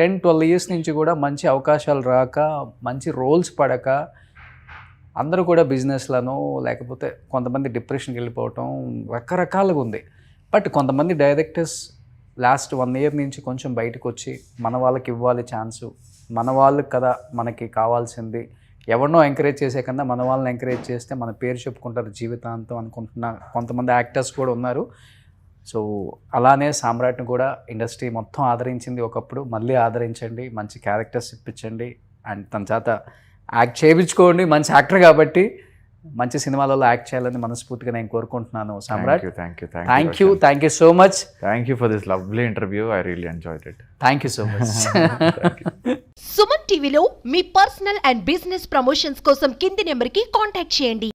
10-12 years నుంచి కూడా మంచి అవకాశాలు రాక, మంచి రోల్స్ పడక అందరూ కూడా బిజినెస్లను లేకపోతే కొంతమంది డిప్రెషన్కి వెళ్ళిపోవటం రకరకాలుగా ఉంది. బట్ కొంతమంది డైరెక్టర్స్ లాస్ట్ 1 year నుంచి కొంచెం బయటకు వచ్చి మన వాళ్ళకి ఇవ్వాలి ఛాన్సు, మన వాళ్ళకి కదా మనకి కావాల్సింది, ఎవరినో ఎంకరేజ్ చేసే కన్నా మన వాళ్ళని ఎంకరేజ్ చేస్తే మన పేరు చెప్పుకుంటారు జీవితాంతం అనుకుంటున్న కొంతమంది యాక్టర్స్ కూడా ఉన్నారు. సో అలానే సామ్రాట్ని కూడా ఇండస్ట్రీ మొత్తం ఆదరించింది ఒకప్పుడు, మళ్ళీ ఆదరించండి, మంచి క్యారెక్టర్స్ ఇప్పించండి అండ్ తన చేత యాక్ట్ చేయించుకోండి. మంచి యాక్టర్ కాబట్టి మంచి సినిమాలలో యాక్ట్ చేయాలని మనస్ఫూర్తిగా నేను కోరుకుంటున్నాను Samrat. Thank you so much. Thank you for this lovely interview. I really enjoyed it. Thank you so much. Suman టీవీలో మీ పర్సనల్ అండ్ బిజినెస్ ప్రమోషన్స్ కోసం కింది నెంబర్కి కాంటాక్ట్ చేయండి.